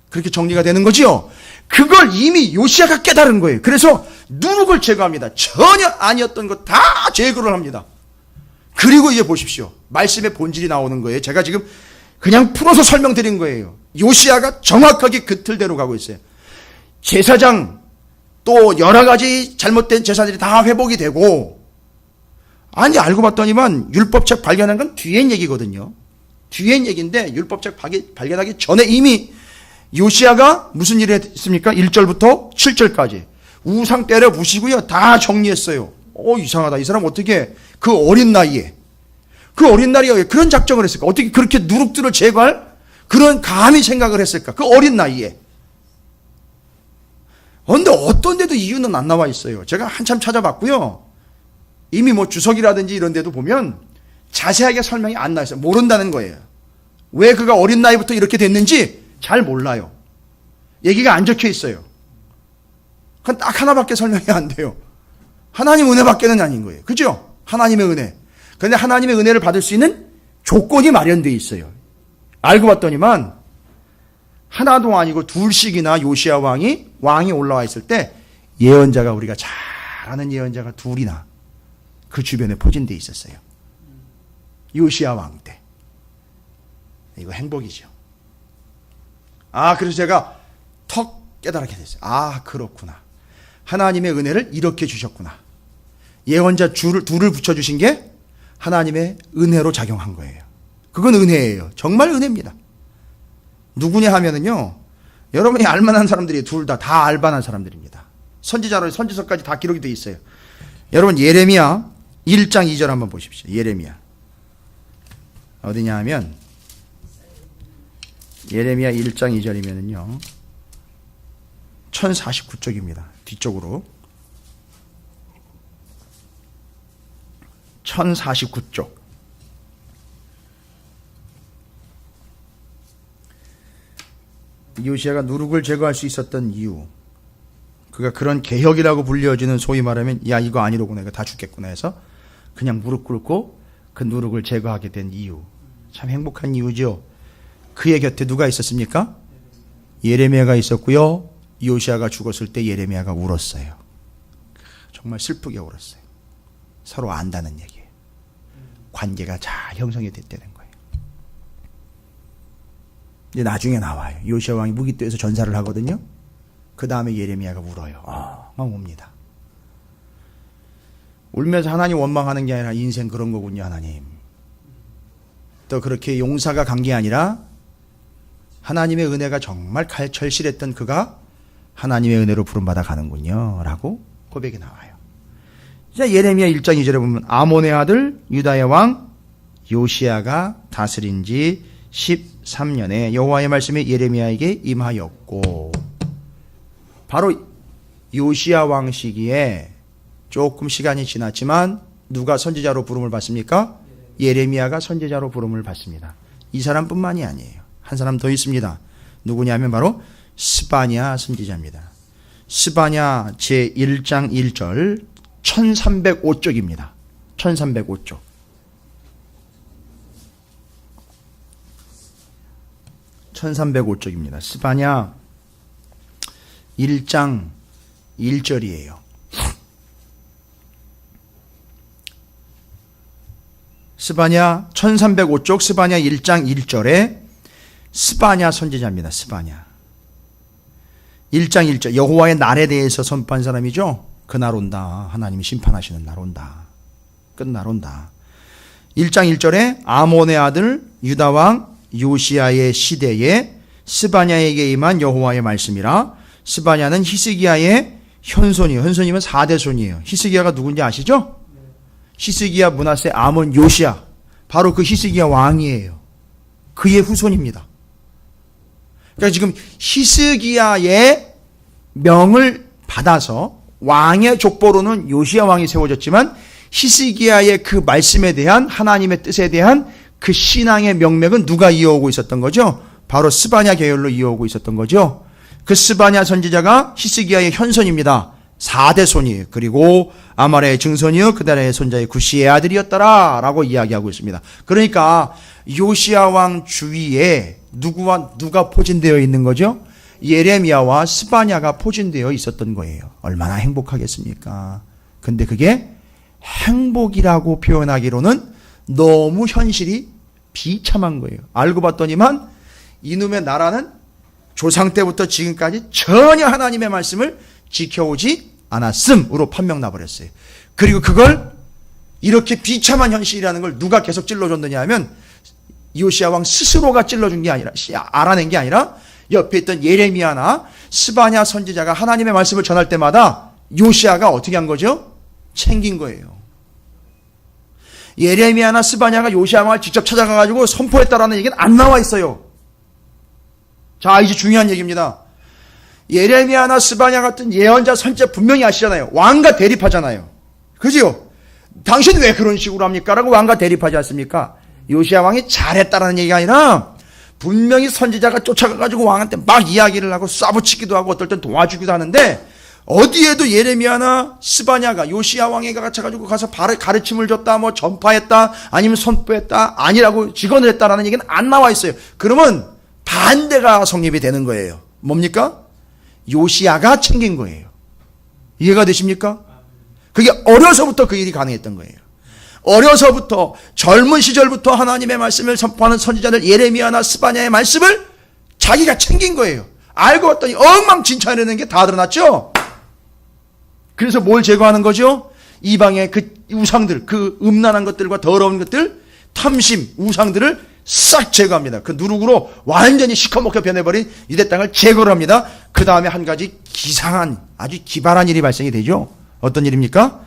그렇게 정리가 되는 거지요. 그걸 이미 요시야가 깨달은 거예요. 그래서 누룩을 제거합니다. 전혀 아니었던 것 다 제거를 합니다. 그리고 이제 보십시오. 말씀의 본질이 나오는 거예요. 제가 지금 그냥 풀어서 설명드린 거예요. 요시야가 정확하게 그 틀대로 가고 있어요. 제사장, 또 여러 가지 잘못된 제사들이 다 회복이 되고, 아니 알고 봤더니만 율법책 발견한 건 뒤엔 얘기거든요. 뒤엔 얘기인데 율법책 발견하기 전에 이미 요시야가 무슨 일을 했습니까? 1절부터 7절까지 우상 때려 부시고요, 다 정리했어요. 이상하다. 이 사람 어떻게 그 어린 나이에 그런 작정을 했을까? 어떻게 그렇게 누룩들을 제거할 그런 감히 생각을 했을까? 그 어린 나이에. 그런데 어떤 데도 이유는 안 나와 있어요. 제가 한참 찾아봤고요. 이미 뭐 주석이라든지 이런 데도 보면 자세하게 설명이 안 나와 있어요. 모른다는 거예요. 왜 그가 어린 나이부터 이렇게 됐는지 잘 몰라요. 얘기가 안 적혀 있어요. 그건 딱 하나밖에 설명이 안 돼요. 하나님 은혜밖에는 아닌 거예요. 그죠? 하나님의 은혜. 그런데 하나님의 은혜를 받을 수 있는 조건이 마련되어 있어요. 알고 봤더니만 하나도 아니고 둘씩이나 요시야 왕이 올라와 있을 때 예언자가, 우리가 잘 아는 예언자가 둘이나 그 주변에 포진되어 있었어요. 요시야 왕 때. 이거 행복이죠. 그래서 제가 턱 깨달게 됐어요. 그렇구나. 하나님의 은혜를 이렇게 주셨구나. 예언자 둘을 붙여주신 게 하나님의 은혜로 작용한 거예요. 그건 은혜예요. 정말 은혜입니다. 누구냐 하면은요, 여러분이 알만한 사람들이 둘 다 알만한 사람들입니다. 선지서까지 다 기록이 되어 있어요. 여러분 예레미야 1장 2절 한번 보십시오. 예레미야 어디냐 하면 예레미야 1장 2절이면은요 1049쪽입니다. 뒤쪽으로 1049쪽. 요시야가 누룩을 제거할 수 있었던 이유, 그가 그런 개혁이라고 불려지는, 소위 말하면 야 이거 아니로구나, 이거 다 죽겠구나 해서 그냥 무릎 꿇고 그 누룩을 제거하게 된 이유, 참 행복한 이유죠. 그의 곁에 누가 있었습니까? 예레미야가 있었고요. 요시야가 죽었을 때 예레미야가 울었어요. 정말 슬프게 울었어요. 서로 안다는 얘기예요. 관계가 잘 형성이 됐다는 거예요. 이제 나중에 나와요. 요시야 왕이 무기떼에서 전사를 하거든요. 그 다음에 예레미야가 울어요. 막 웁니다. 울면서 하나님 원망하는 게 아니라 인생 그런 거군요, 하나님. 또 그렇게 용사가 간 게 아니라 하나님의 은혜가 정말 절실했던 그가 하나님의 은혜로 부름받아 가는군요 라고 고백이 나와요. 자, 예레미야 1장 2절에 보면 아몬의 아들 유다의 왕 요시야가 다스린 지 13년에 여호와의 말씀이 예레미야에게 임하였고, 바로 요시야 왕 시기에 조금 시간이 지났지만 누가 선지자로 부름을 받습니까? 예레미야가 선지자로 부름을 받습니다. 이 사람뿐만이 아니에요. 한 사람 더 있습니다. 누구냐면 바로 스바냐 선지자입니다. 스바냐 제1장 1절 1305쪽입니다. 1305쪽. 1305쪽입니다. 스바냐 1장 1절이에요. 스바냐 1305쪽 스바냐 1장 1절에 스바냐 선지자입니다. 스바냐 1장 1절 여호와의 날에 대해서 선포한 사람이죠. 그날 온다. 하나님이 심판하시는 날 온다. 끝날 온다. 1장 1절에 아몬의 아들 유다왕 요시야의 시대에 스바냐에게 임한 여호와의 말씀이라. 스바냐는 히스기야의 현손이에요. 현손이면 4대 손이에요. 히스기야가 누군지 아시죠? 히스기야, 므낫세, 아몬, 요시야. 바로 그 히스기야 왕이에요. 그의 후손입니다. 그러니까 지금 히스기야의 명을 받아서 왕의 족보로는 요시야 왕이 세워졌지만 히스기야의 그 말씀에 대한 하나님의 뜻에 대한 그 신앙의 명맥은 누가 이어오고 있었던 거죠? 바로 스바냐 계열로 이어오고 있었던 거죠. 그 스바냐 선지자가 히스기야의 현손입니다. 4대 손이에요. 그리고 아말의 증손이요 그달의 손자의 구시의 아들이었더라 라고 이야기하고 있습니다. 그러니까 요시야 왕 주위에 누가 포진되어 있는 거죠? 예레미야와 스바냐가 포진되어 있었던 거예요. 얼마나 행복하겠습니까? 근데 그게 행복이라고 표현하기로는 너무 현실이 비참한 거예요. 알고 봤더니만 이놈의 나라는 조상 때부터 지금까지 전혀 하나님의 말씀을 지켜오지 않았음으로 판명 나버렸어요. 그리고 그걸 이렇게 비참한 현실이라는 걸 누가 계속 찔러줬느냐 하면 요시야 왕 스스로가 찔러준 게 아니라, 알아낸 게 아니라 옆에 있던 예레미야나 스바냐 선지자가 하나님의 말씀을 전할 때마다 요시야가 어떻게 한 거죠? 챙긴 거예요. 예레미야나 스바냐가 요시야 왕을 직접 찾아가가지고 선포했다라는 얘기는 안 나와 있어요. 자, 이제 중요한 얘기입니다. 예레미야나 스바냐 같은 예언자 선지자 분명히 아시잖아요. 왕과 대립하잖아요. 그지요? 당신 왜 그런 식으로 합니까? 라고 왕과 대립하지 않습니까? 요시야 왕이 잘했다라는 얘기가 아니라 분명히 선지자가 쫓아가가지고 왕한테 막 이야기를 하고 쏴붙이기도 하고 어떨 땐 도와주기도 하는데 어디에도 예레미야나 스바냐가 요시야 왕에게 가서 가르침을 줬다, 뭐 전파했다, 아니면 선포했다, 아니라고 직언을 했다라는 얘기는 안 나와 있어요. 그러면 반대가 성립이 되는 거예요. 뭡니까? 요시야가 챙긴 거예요. 이해가 되십니까? 그게 어려서부터 그 일이 가능했던 거예요. 어려서부터 젊은 시절부터 하나님의 말씀을 선포하는 선지자들 예레미야나 스바냐의 말씀을 자기가 챙긴 거예요. 알고 봤더니 엉망진창이라는 게 다 드러났죠. 그래서 뭘 제거하는 거죠? 이방의 그 우상들, 그 음란한 것들과 더러운 것들, 탐심, 우상들을 싹 제거합니다. 그 누룩으로 완전히 시커멓게 변해버린 유대 땅을 제거를 합니다. 그 다음에 한 가지 기상한, 아주 기발한 일이 발생이 되죠. 어떤 일입니까?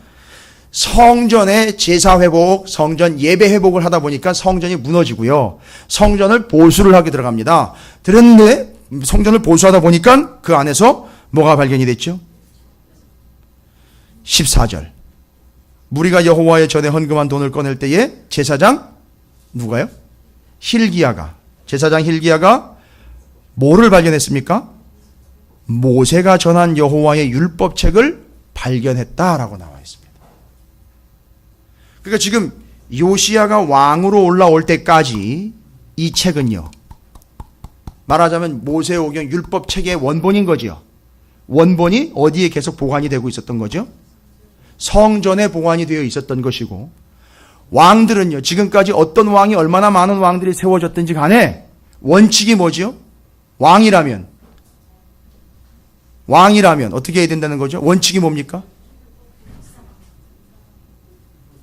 성전의 제사 회복, 성전 예배 회복을 하다 보니까 성전이 무너지고요. 성전을 보수를 하게 들어갑니다. 그런데 성전을 보수하다 보니까 그 안에서 뭐가 발견이 됐죠? 14절. 무리가 여호와의 전에 헌금한 돈을 꺼낼 때에 제사장 누가요? hil기야가, 제사장 hil기야가 뭐를 발견했습니까? 모세가 전한 여호와의 율법책을 발견했다라고 나와 있습니다. 그러니까 지금 요시야가 왕으로 올라올 때까지 이 책은요, 말하자면 모세오경 율법책의 원본인 거죠. 원본이 어디에 계속 보관이 되고 있었던 거죠? 성전에 보관이 되어 있었던 것이고, 왕들은요, 지금까지 어떤 왕이 얼마나 많은 왕들이 세워졌든지 간에 원칙이 뭐죠? 왕이라면 어떻게 해야 된다는 거죠? 원칙이 뭡니까?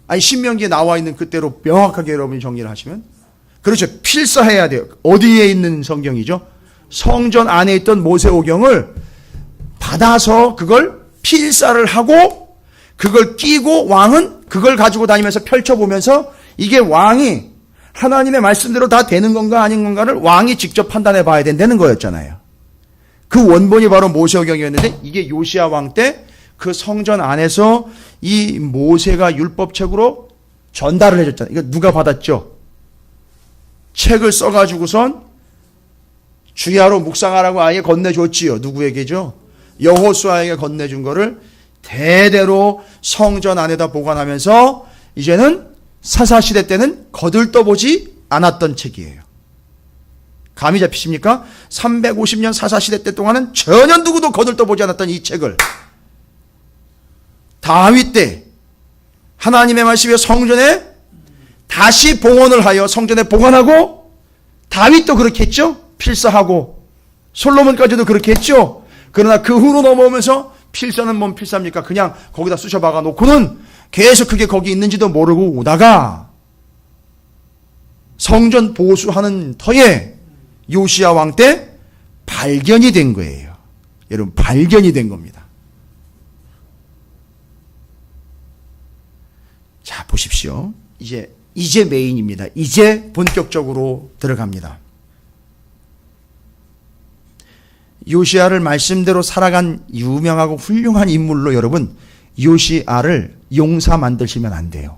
아니, 신명기에 나와 있는 그대로 명확하게 여러분이 정리를 하시면, 그렇죠. 필사해야 돼요. 어디에 있는 성경이죠? 성전 안에 있던 모세오경을 받아서 그걸 필사를 하고 그걸 끼고 왕은 그걸 가지고 다니면서 펼쳐보면서 이게 왕이 하나님의 말씀대로 다 되는 건가 아닌 건가를 왕이 직접 판단해 봐야 된다는 거였잖아요. 그 원본이 바로 모세오경이었는데 이게 요시야 왕 때 그 성전 안에서 이 모세가 율법책으로 전달을 해줬잖아요. 이거 누가 받았죠? 책을 써가지고선 주야로 묵상하라고 아예 건네줬지요. 누구에게죠? 여호수아에게 건네준 거를 대대로 성전 안에다 보관하면서 이제는 사사시대 때는 거들떠보지 않았던 책이에요. 감이 잡히십니까? 350년 사사시대 때 동안은 전혀 누구도 거들떠보지 않았던 이 책을 다윗 때 하나님의 말씀이 성전에 다시 봉헌을 하여 성전에 보관하고 다윗도 그렇게 했죠. 필사하고 솔로몬까지도 그렇게 했죠. 그러나 그 후로 넘어오면서 필사는 뭔 필사입니까? 그냥 거기다 쑤셔 박아 놓고는 계속 그게 거기 있는지도 모르고 오다가 성전 보수하는 터에 요시야 왕 때 발견이 된 거예요. 여러분, 발견이 된 겁니다. 자, 보십시오. 이제 메인입니다. 이제 본격적으로 들어갑니다. 요시야를 말씀대로 살아간 유명하고 훌륭한 인물로 여러분, 요시야를 용사 만드시면 안 돼요.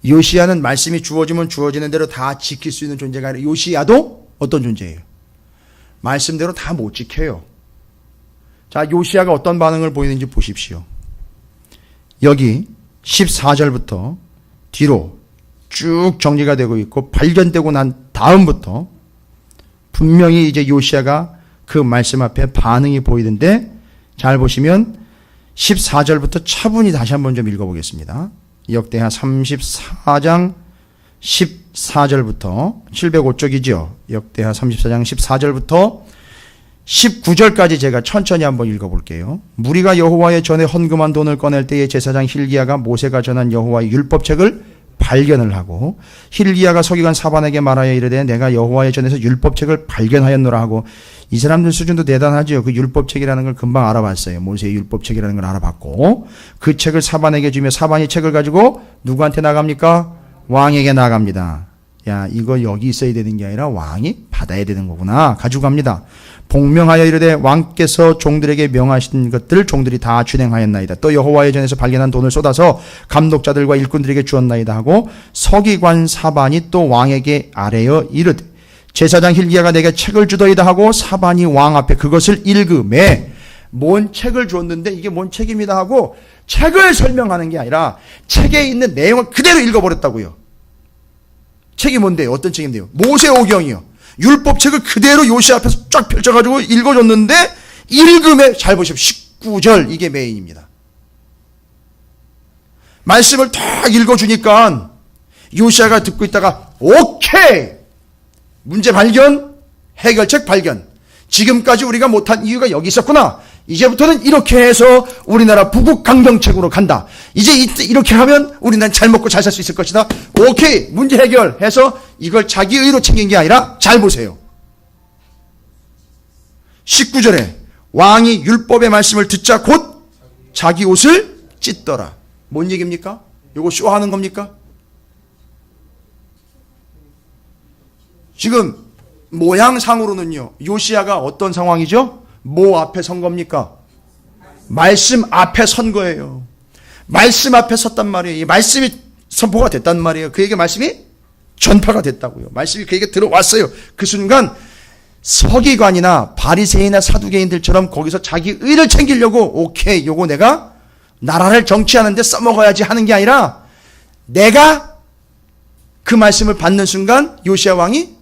요시야는 말씀이 주어지면 주어지는 대로 다 지킬 수 있는 존재가 아니라 요시야도 어떤 존재예요? 말씀대로 다 못 지켜요. 자, 요시야가 어떤 반응을 보이는지 보십시오. 여기 14절부터 뒤로 쭉 정리가 되고 있고 발견되고 난 다음부터 분명히 이제 요시야가 그 말씀 앞에 반응이 보이는데 잘 보시면 14절부터 차분히 다시 한번 좀 읽어보겠습니다. 역대하 34장 14절부터 705쪽이죠. 역대하 34장 14절부터 19절까지 제가 천천히 한번 읽어볼게요. 무리가 여호와의 전에 헌금한 돈을 꺼낼 때에 제사장 힐기야가 모세가 전한 여호와의 율법책을 발견을 하고 힐기야가 서기관 사반에게 말하여 이르되 내가 여호와의 전에서 율법책을 발견하였노라 하고 이 사람들 수준도 대단하죠. 그 율법책이라는 걸 금방 알아봤어요. 모세의 율법책이라는 걸 알아봤고 그 책을 사반에게 주며 사반이 책을 가지고 누구한테 나갑니까? 왕에게 나갑니다. 야, 이거 여기 있어야 되는 게 아니라 왕이 받아야 되는 거구나. 가지고 갑니다. 복명하여 이르되 왕께서 종들에게 명하신 것들을 종들이 다 준행하였나이다. 또 여호와의 전에서 발견한 돈을 쏟아서 감독자들과 일꾼들에게 주었나이다 하고 서기관 사반이 또 왕에게 아뢰어 이르되 제사장 힐기야가 내게 책을 주더이다 하고 사반이 왕 앞에 그것을 읽음에 뭔 책을 줬는데 이게 뭔 책입니다 하고 책을 설명하는 게 아니라 책에 있는 내용을 그대로 읽어버렸다고요. 책이 뭔데요? 어떤 책인데요? 모세오경이요. 율법책을 그대로 요시야 앞에서 쫙 펼쳐가지고 읽어줬는데 읽음에 잘 보십시오. 19절 이게 메인입니다. 말씀을 다 읽어주니까 요시야가 듣고 있다가 오케이! 문제 발견, 해결책 발견. 지금까지 우리가 못한 이유가 여기 있었구나. 이제부터는 이렇게 해서 우리나라 부국 강병책으로 간다. 이제 이렇게 하면 우리는 잘 먹고 잘 살 수 있을 것이다. 오케이, 문제 해결해서 이걸 자기 의로 챙긴 게 아니라 잘 보세요. 19절에 왕이 율법의 말씀을 듣자 곧 자기 옷을 찢더라. 뭔 얘기입니까? 이거 쇼하는 겁니까? 지금 모양상으로는요, 요시야가 어떤 상황이죠? 뭐 앞에 선 겁니까? 말씀 앞에 선 거예요. 말씀 앞에 섰단 말이에요. 이 말씀이 선포가 됐단 말이에요. 그에게 말씀이 전파가 됐다고요. 말씀이 그에게 들어왔어요. 그 순간 서기관이나 바리새인이나 사두개인들처럼 거기서 자기 의를 챙기려고 오케이, 요거 내가 나라를 정치하는데 써먹어야지 하는 게 아니라 내가 그 말씀을 받는 순간 요시야 왕이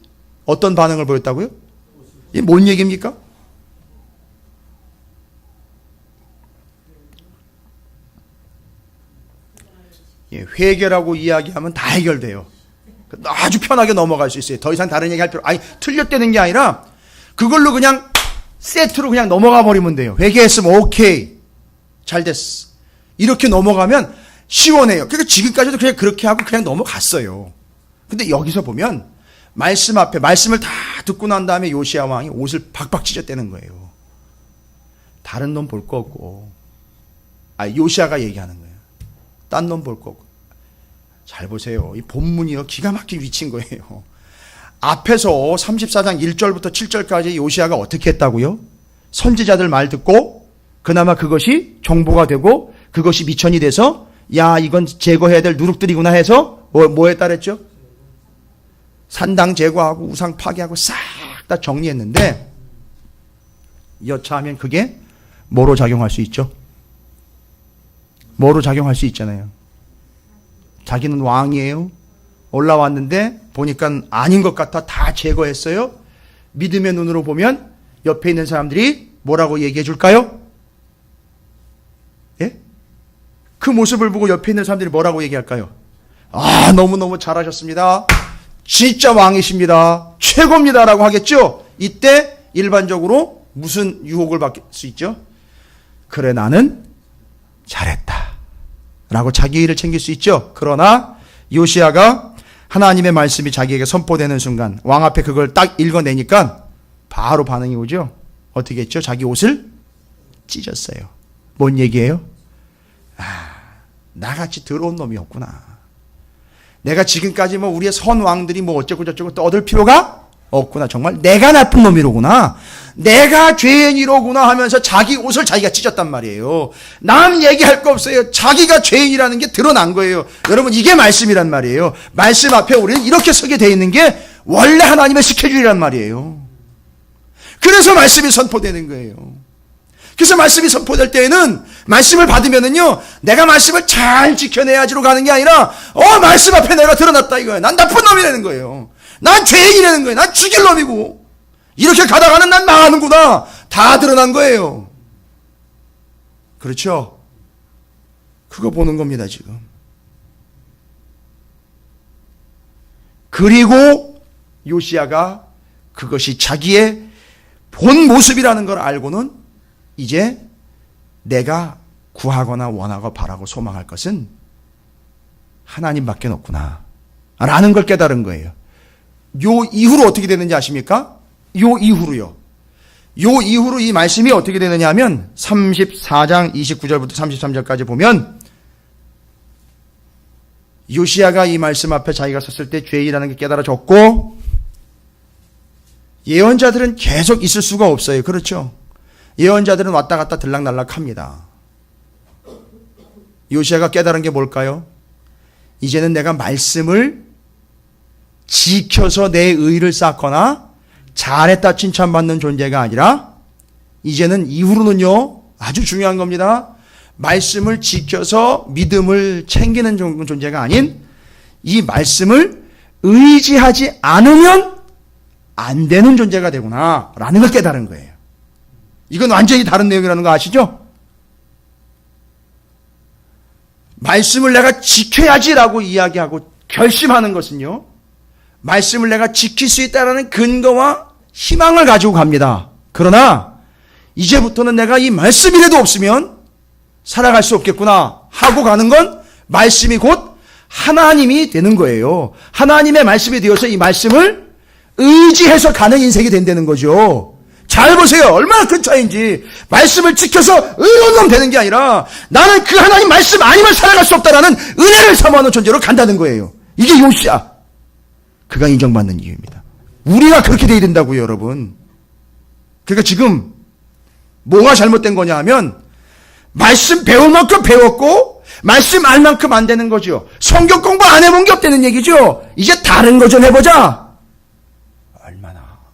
어떤 반응을 보였다고요? 이게 뭔 얘기입니까? 회개라고 이야기하면 다 해결돼요. 아주 편하게 넘어갈 수 있어요. 더 이상 다른 얘기 할 필요, 아니, 틀렸다는 게 아니라 그걸로 그냥 세트로 그냥 넘어가 버리면 돼요. 회개했으면 오케이. 잘 됐어. 이렇게 넘어가면 시원해요. 그러니까 지금까지도 그냥 그렇게 하고 그냥 넘어갔어요. 근데 여기서 보면 말씀 앞에 말씀을 다 듣고 난 다음에 요시야 왕이 옷을 박박 찢었다는 거예요. 다른 놈 볼 거 없고, 요시야가 얘기하는 거예요. 딴 놈 볼 거 없고, 잘 보세요. 이 본문이요, 기가 막힌 위치인 거예요. 앞에서 34장 1절부터 7절까지 요시야가 어떻게 했다고요? 선지자들 말 듣고 그나마 그것이 정보가 되고 그것이 미천이 돼서 야, 이건 제거해야 될 누룩들이구나 해서 뭐에 따랐죠? 산당 제거하고 우상 파괴하고 싹 다 정리했는데 여차하면 그게 뭐로 작용할 수 있죠? 뭐로 작용할 수 있잖아요. 자기는 왕이에요. 올라왔는데 보니까 아닌 것 같아 다 제거했어요. 믿음의 눈으로 보면 옆에 있는 사람들이 뭐라고 얘기해 줄까요? 예? 그 모습을 보고 옆에 있는 사람들이 뭐라고 얘기할까요? 아, 너무너무 잘하셨습니다. 진짜 왕이십니다. 최고입니다. 라고 하겠죠? 이때 일반적으로 무슨 유혹을 받을 수 있죠? 그래, 나는 잘했다. 라고 자기 일을 챙길 수 있죠? 그러나 요시야가 하나님의 말씀이 자기에게 선포되는 순간 왕 앞에 그걸 딱 읽어내니까 바로 반응이 오죠? 어떻게 했죠? 자기 옷을 찢었어요. 뭔 얘기예요? 아, 나같이 더러운 놈이었구나. 내가 지금까지 뭐 우리의 선왕들이 뭐 어쩌고 저쩌고 떠들 필요가 없구나. 정말 내가 나쁜 놈이로구나. 내가 죄인이로구나 하면서 자기 옷을 자기가 찢었단 말이에요. 남 얘기할 거 없어요. 자기가 죄인이라는 게 드러난 거예요. 여러분, 이게 말씀이란 말이에요. 말씀 앞에 우리는 이렇게 서게 돼 있는 게 원래 하나님의 스케줄이란 말이에요. 그래서 말씀이 선포되는 거예요. 그래서 말씀이 선포될 때에는 말씀을 받으면은요, 내가 말씀을 잘 지켜내야지로 가는 게 아니라 말씀 앞에 내가 드러났다 이거예요. 난 나쁜 놈이라는 거예요. 난 죄인이라는 거예요. 난 죽일 놈이고 이렇게 가다가는 난 망하는구나. 다 드러난 거예요. 그렇죠? 그거 보는 겁니다 지금. 그리고 요시야가 그것이 자기의 본 모습이라는 걸 알고는 이제 내가 구하거나 원하고 바라고 소망할 것은 하나님밖에 없구나 라는 걸 깨달은 거예요. 요 이후로 어떻게 되는지 아십니까? 요 이후로 이 말씀이 어떻게 되느냐 하면 34장 29절부터 33절까지 보면 요시야가 이 말씀 앞에 자기가 섰을 때 죄이라는 게 깨달아졌고, 예언자들은 계속 있을 수가 없어요. 그렇죠? 예언자들은 왔다 갔다 들락날락 합니다. 요시야가 깨달은 게 뭘까요? 이제는 내가 말씀을 지켜서 내 의를 쌓거나 잘했다 칭찬받는 존재가 아니라 이제는 이후로는요, 아주 중요한 겁니다. 말씀을 지켜서 믿음을 챙기는 존재가 아닌 이 말씀을 의지하지 않으면 안 되는 존재가 되구나 라는 걸 깨달은 거예요. 이건 완전히 다른 내용이라는 거 아시죠? 말씀을 내가 지켜야지라고 이야기하고 결심하는 것은요, 말씀을 내가 지킬 수 있다는 근거와 희망을 가지고 갑니다. 그러나 이제부터는 내가 이 말씀이라도 없으면 살아갈 수 없겠구나 하고 가는 건 말씀이 곧 하나님이 되는 거예요. 하나님의 말씀이 되어서 이 말씀을 의지해서 가는 인생이 된다는 거죠. 잘 보세요. 얼마나 큰 차이인지. 말씀을 지켜서 의로운 놈 되는 게 아니라 나는 그 하나님 말씀 아니면 살아갈 수 없다라는 은혜를 사모하는 존재로 간다는 거예요. 이게 요시야. 그가 인정받는 이유입니다. 우리가 그렇게 돼야 된다고요, 여러분. 그러니까 지금 뭐가 잘못된 거냐 하면 말씀 배울 만큼 배웠고 말씀 알 만큼 안 되는 거죠. 성경 공부 안 해본 게 없다는 얘기죠. 이제 다른 거 좀 해보자.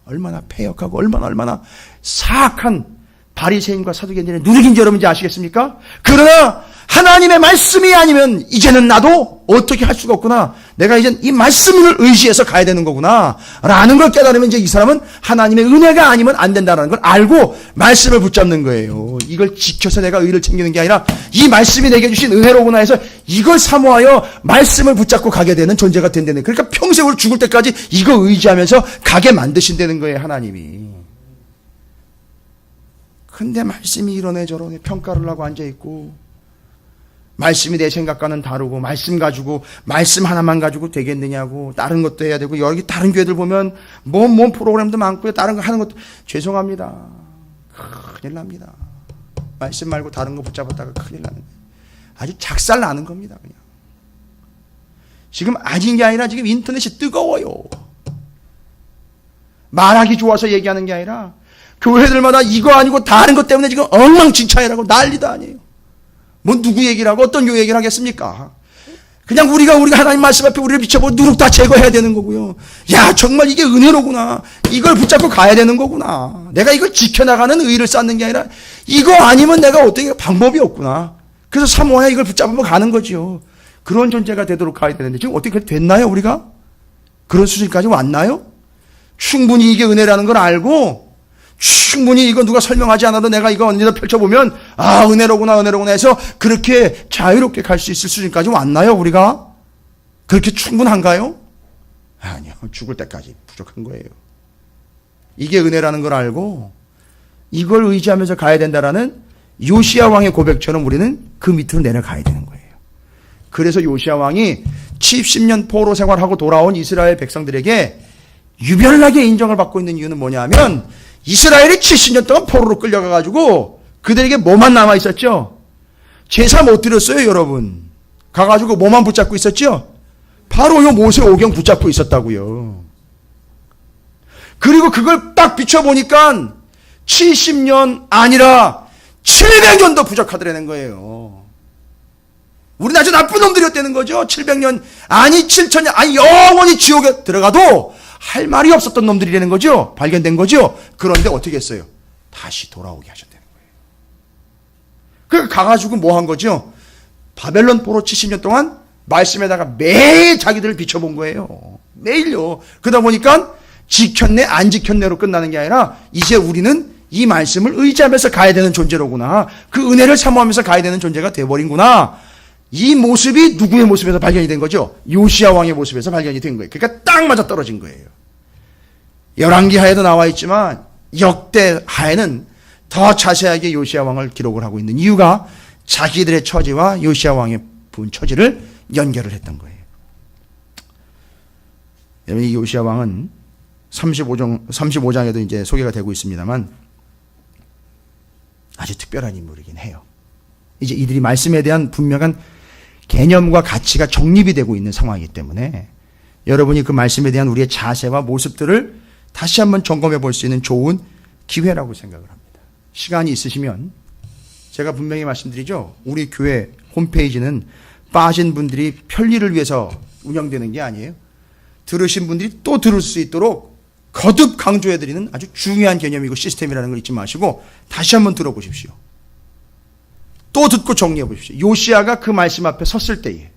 얼마나 패역하고 얼마나 사악한 바리새인과 사두개인들의 누룩인지 여러분이 아시겠습니까? 그러나 하나님의 말씀이 아니면 이제는 나도 어떻게 할 수가 없구나. 내가 이젠 이 말씀을 의지해서 가야 되는 거구나 라는 걸 깨달으면 이제 이 사람은 하나님의 은혜가 아니면 안 된다는 걸 알고 말씀을 붙잡는 거예요. 이걸 지켜서 내가 의를 챙기는 게 아니라 이 말씀이 내게 주신 은혜로구나 해서 이걸 사모하여 말씀을 붙잡고 가게 되는 존재가 된다는 거예요. 그러니까 평생으로 죽을 때까지 이거 의지하면서 가게 만드신다는 거예요, 하나님이. 근데 말씀이 이러네 저러네 평가를 하고 앉아있고, 말씀이 내 생각과는 다르고 말씀 가지고 말씀 하나만 가지고 되겠느냐고, 다른 것도 해야 되고, 여기 다른 교회들 보면 뭔 프로그램도 많고요, 다른 거 하는 것도. 죄송합니다. 큰일 납니다. 말씀 말고 다른 거 붙잡았다가 큰일 나는 거예요. 아주 작살 나는 겁니다. 그냥 지금 아닌 게 아니라 지금 인터넷이 뜨거워요. 말하기 좋아서 얘기하는 게 아니라 교회들마다 이거 아니고 다른 것 때문에 지금 엉망진창이라고 난리도 아니에요. 뭐 누구 얘기를 하고 어떤 교회 얘기를 하겠습니까? 그냥 우리가 하나님 말씀 앞에 우리를 비춰보고 누룩 다 제거해야 되는 거고요. 야, 정말 이게 은혜로구나. 이걸 붙잡고 가야 되는 거구나. 내가 이걸 지켜나가는 의의를 쌓는 게 아니라 이거 아니면 내가 어떻게 방법이 없구나. 그래서 사모하여 이걸 붙잡으면 가는 거지요. 그런 존재가 되도록 가야 되는데 지금 어떻게 됐나요, 우리가? 그런 수준까지 왔나요? 충분히 이게 은혜라는 걸 알고 충분히 이거 누가 설명하지 않아도 내가 이거 언제나 펼쳐보면 아, 은혜로구나 해서 그렇게 자유롭게 갈 수 있을 수준까지 왔나요, 우리가? 그렇게 충분한가요? 아니요, 죽을 때까지 부족한 거예요. 이게 은혜라는 걸 알고 이걸 의지하면서 가야 된다라는 요시야 왕의 고백처럼 우리는 그 밑으로 내려가야 되는 거예요. 그래서 요시야 왕이 70년 포로 생활하고 돌아온 이스라엘 백성들에게 유별나게 인정을 받고 있는 이유는 뭐냐면 이스라엘이 70년 동안 포로로 끌려가가지고 그들에게 뭐만 남아있었죠? 제사 못 드렸어요, 여러분. 가가지고 뭐만 붙잡고 있었죠? 바로 요 모세 오경 붙잡고 있었다고요. 그리고 그걸 딱 비춰보니까 70년 아니라 700년도 부족하더라는 거예요. 우리는 아주 나쁜 놈들이었다는 거죠. 700년, 아니 7000년, 아니 영원히 지옥에 들어가도 할 말이 없었던 놈들이라는 거죠. 발견된 거죠. 그런데 어떻게 했어요? 다시 돌아오게 하셨다는 거예요. 그 가가지고 뭐 한 거죠? 바벨론 포로 70년 동안 말씀에다가 매일 자기들을 비춰본 거예요. 매일요. 그러다 보니까 지켰네 안 지켰네로 끝나는 게 아니라 이제 우리는 이 말씀을 의지하면서 가야 되는 존재로구나. 그 은혜를 사모하면서 가야 되는 존재가 돼버린구나. 이 모습이 누구의 모습에서 발견이 된 거죠? 요시야 왕의 모습에서 발견이 된 거예요. 그러니까 딱 맞아 떨어진 거예요. 열왕기 하에도 나와 있지만 역대 하에는 더 자세하게 요시야 왕을 기록을 하고 있는 이유가 자기들의 처지와 요시야 왕의 본 처지를 연결을 했던 거예요. 여러분, 이 요시야 왕은 35장에도 이제 소개가 되고 있습니다만 아주 특별한 인물이긴 해요. 이제 이들이 말씀에 대한 분명한 개념과 가치가 정립이 되고 있는 상황이기 때문에 여러분이 그 말씀에 대한 우리의 자세와 모습들을 다시 한번 점검해 볼 수 있는 좋은 기회라고 생각을 합니다. 시간이 있으시면 제가 분명히 말씀드리죠. 우리 교회 홈페이지는 빠진 분들이 편리를 위해서 운영되는 게 아니에요. 들으신 분들이 또 들을 수 있도록 거듭 강조해드리는 아주 중요한 개념이고 시스템이라는 걸 잊지 마시고 다시 한번 들어보십시오. 또 듣고 정리해 보십시오. 요시야가 그 말씀 앞에 섰을 때에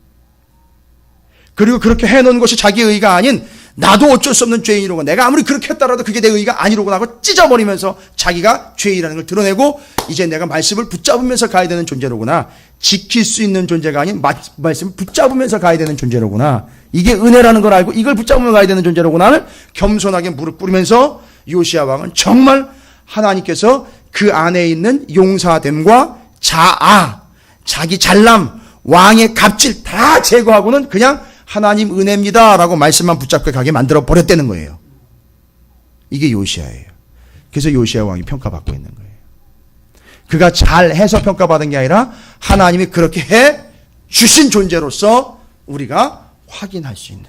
그리고 그렇게 해놓은 것이 자기의 의가 아닌 나도 어쩔 수 없는 죄인이로고 내가 아무리 그렇게 했더라도 그게 내 의가 아니로고 하고 찢어버리면서 자기가 죄인이라는 걸 드러내고 이제 내가 말씀을 붙잡으면서 가야 되는 존재로구나. 지킬 수 있는 존재가 아닌 말씀을 붙잡으면서 가야 되는 존재로구나. 이게 은혜라는 걸 알고 이걸 붙잡으면서 가야 되는 존재로구나를 겸손하게 무릎 꿇으면서 요시야 왕은 정말 하나님께서 그 안에 있는 용사됨과 자아, 자기 잘남, 왕의 갑질 다 제거하고는 그냥 하나님 은혜입니다 라고 말씀만 붙잡고 가게 만들어 버렸다는 거예요. 이게 요시야예요. 그래서 요시야 왕이 평가받고 있는 거예요. 그가 잘해서 평가받은 게 아니라 하나님이 그렇게 해 주신 존재로서 우리가 확인할 수 있는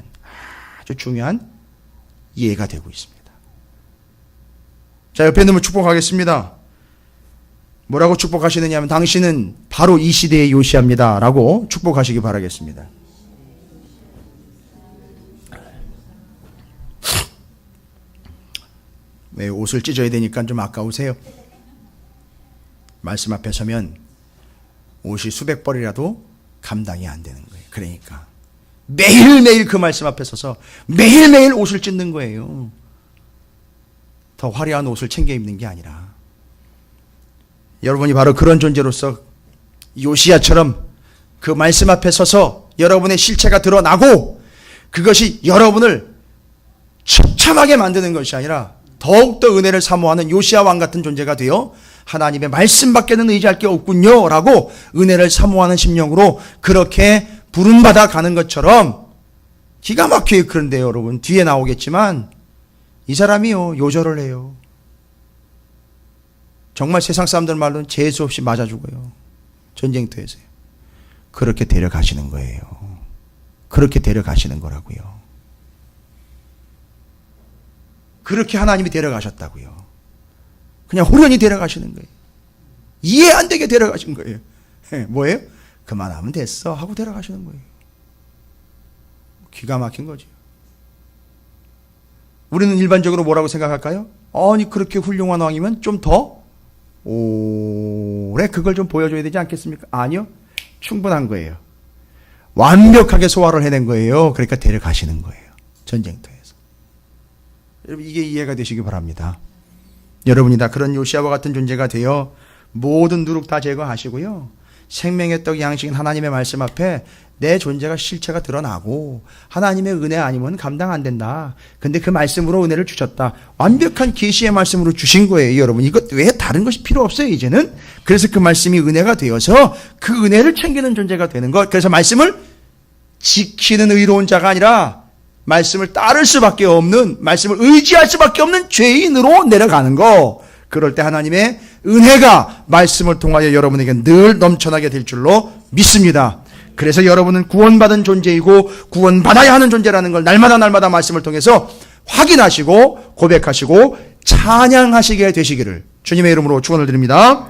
아주 중요한 이해가 되고 있습니다. 자, 옆에 있는 분 축복하겠습니다. 뭐라고 축복하시느냐 하면 당신은 바로 이 시대의 요시야입니다 라고 축복하시기 바라겠습니다. 왜 옷을 찢어야 되니까 좀 아까우세요? 말씀 앞에 서면 옷이 수백 벌이라도 감당이 안 되는 거예요. 그러니까 매일매일 그 말씀 앞에 서서 매일매일 옷을 찢는 거예요. 더 화려한 옷을 챙겨 입는 게 아니라 여러분이 바로 그런 존재로서 요시야처럼 그 말씀 앞에 서서 여러분의 실체가 드러나고 그것이 여러분을 처참하게 만드는 것이 아니라 더욱더 은혜를 사모하는 요시야 왕 같은 존재가 되어 하나님의 말씀밖에는 의지할 게 없군요 라고 은혜를 사모하는 심령으로 그렇게 부름받아 가는 것처럼 기가 막히게 그런데요. 여러분 뒤에 나오겠지만 이 사람이요 요절을 해요. 정말 세상 사람들 말로는 재수 없이 맞아 죽어요. 전쟁터에서요. 그렇게 데려가시는 거예요. 그렇게 데려가시는 거라고요. 그렇게 하나님이 데려가셨다고요. 그냥 호련히 데려가시는 거예요. 이해 안 되게 데려가신 거예요. 뭐예요? 그만하면 됐어 하고 데려가시는 거예요. 기가 막힌 거죠. 우리는 일반적으로 뭐라고 생각할까요? 아니 그렇게 훌륭한 왕이면 좀 더 오래 그걸 좀 보여줘야 되지 않겠습니까? 아니요. 충분한 거예요. 완벽하게 소화를 해낸 거예요. 그러니까 데려가시는 거예요. 전쟁터에서. 여러분 이게 이해가 되시기 바랍니다. 여러분이 다 그런 요시아와 같은 존재가 되어 모든 누룩 다 제거하시고요. 생명의 떡 양식인 하나님의 말씀 앞에 내 존재가 실체가 드러나고 하나님의 은혜 아니면 감당 안 된다. 근데 그 말씀으로 은혜를 주셨다. 완벽한 계시의 말씀으로 주신 거예요. 여러분 이것 외에 다른 것이 필요 없어요. 이제는. 그래서 그 말씀이 은혜가 되어서 그 은혜를 챙기는 존재가 되는 것. 그래서 말씀을 지키는 의로운 자가 아니라 말씀을 따를 수밖에 없는, 말씀을 의지할 수밖에 없는 죄인으로 내려가는 거. 그럴 때 하나님의 은혜가 말씀을 통하여 여러분에게 늘 넘쳐나게 될 줄로 믿습니다. 그래서 여러분은 구원받은 존재이고 구원받아야 하는 존재라는 걸 날마다 말씀을 통해서 확인하시고 고백하시고 찬양하시게 되시기를 주님의 이름으로 축원을 드립니다.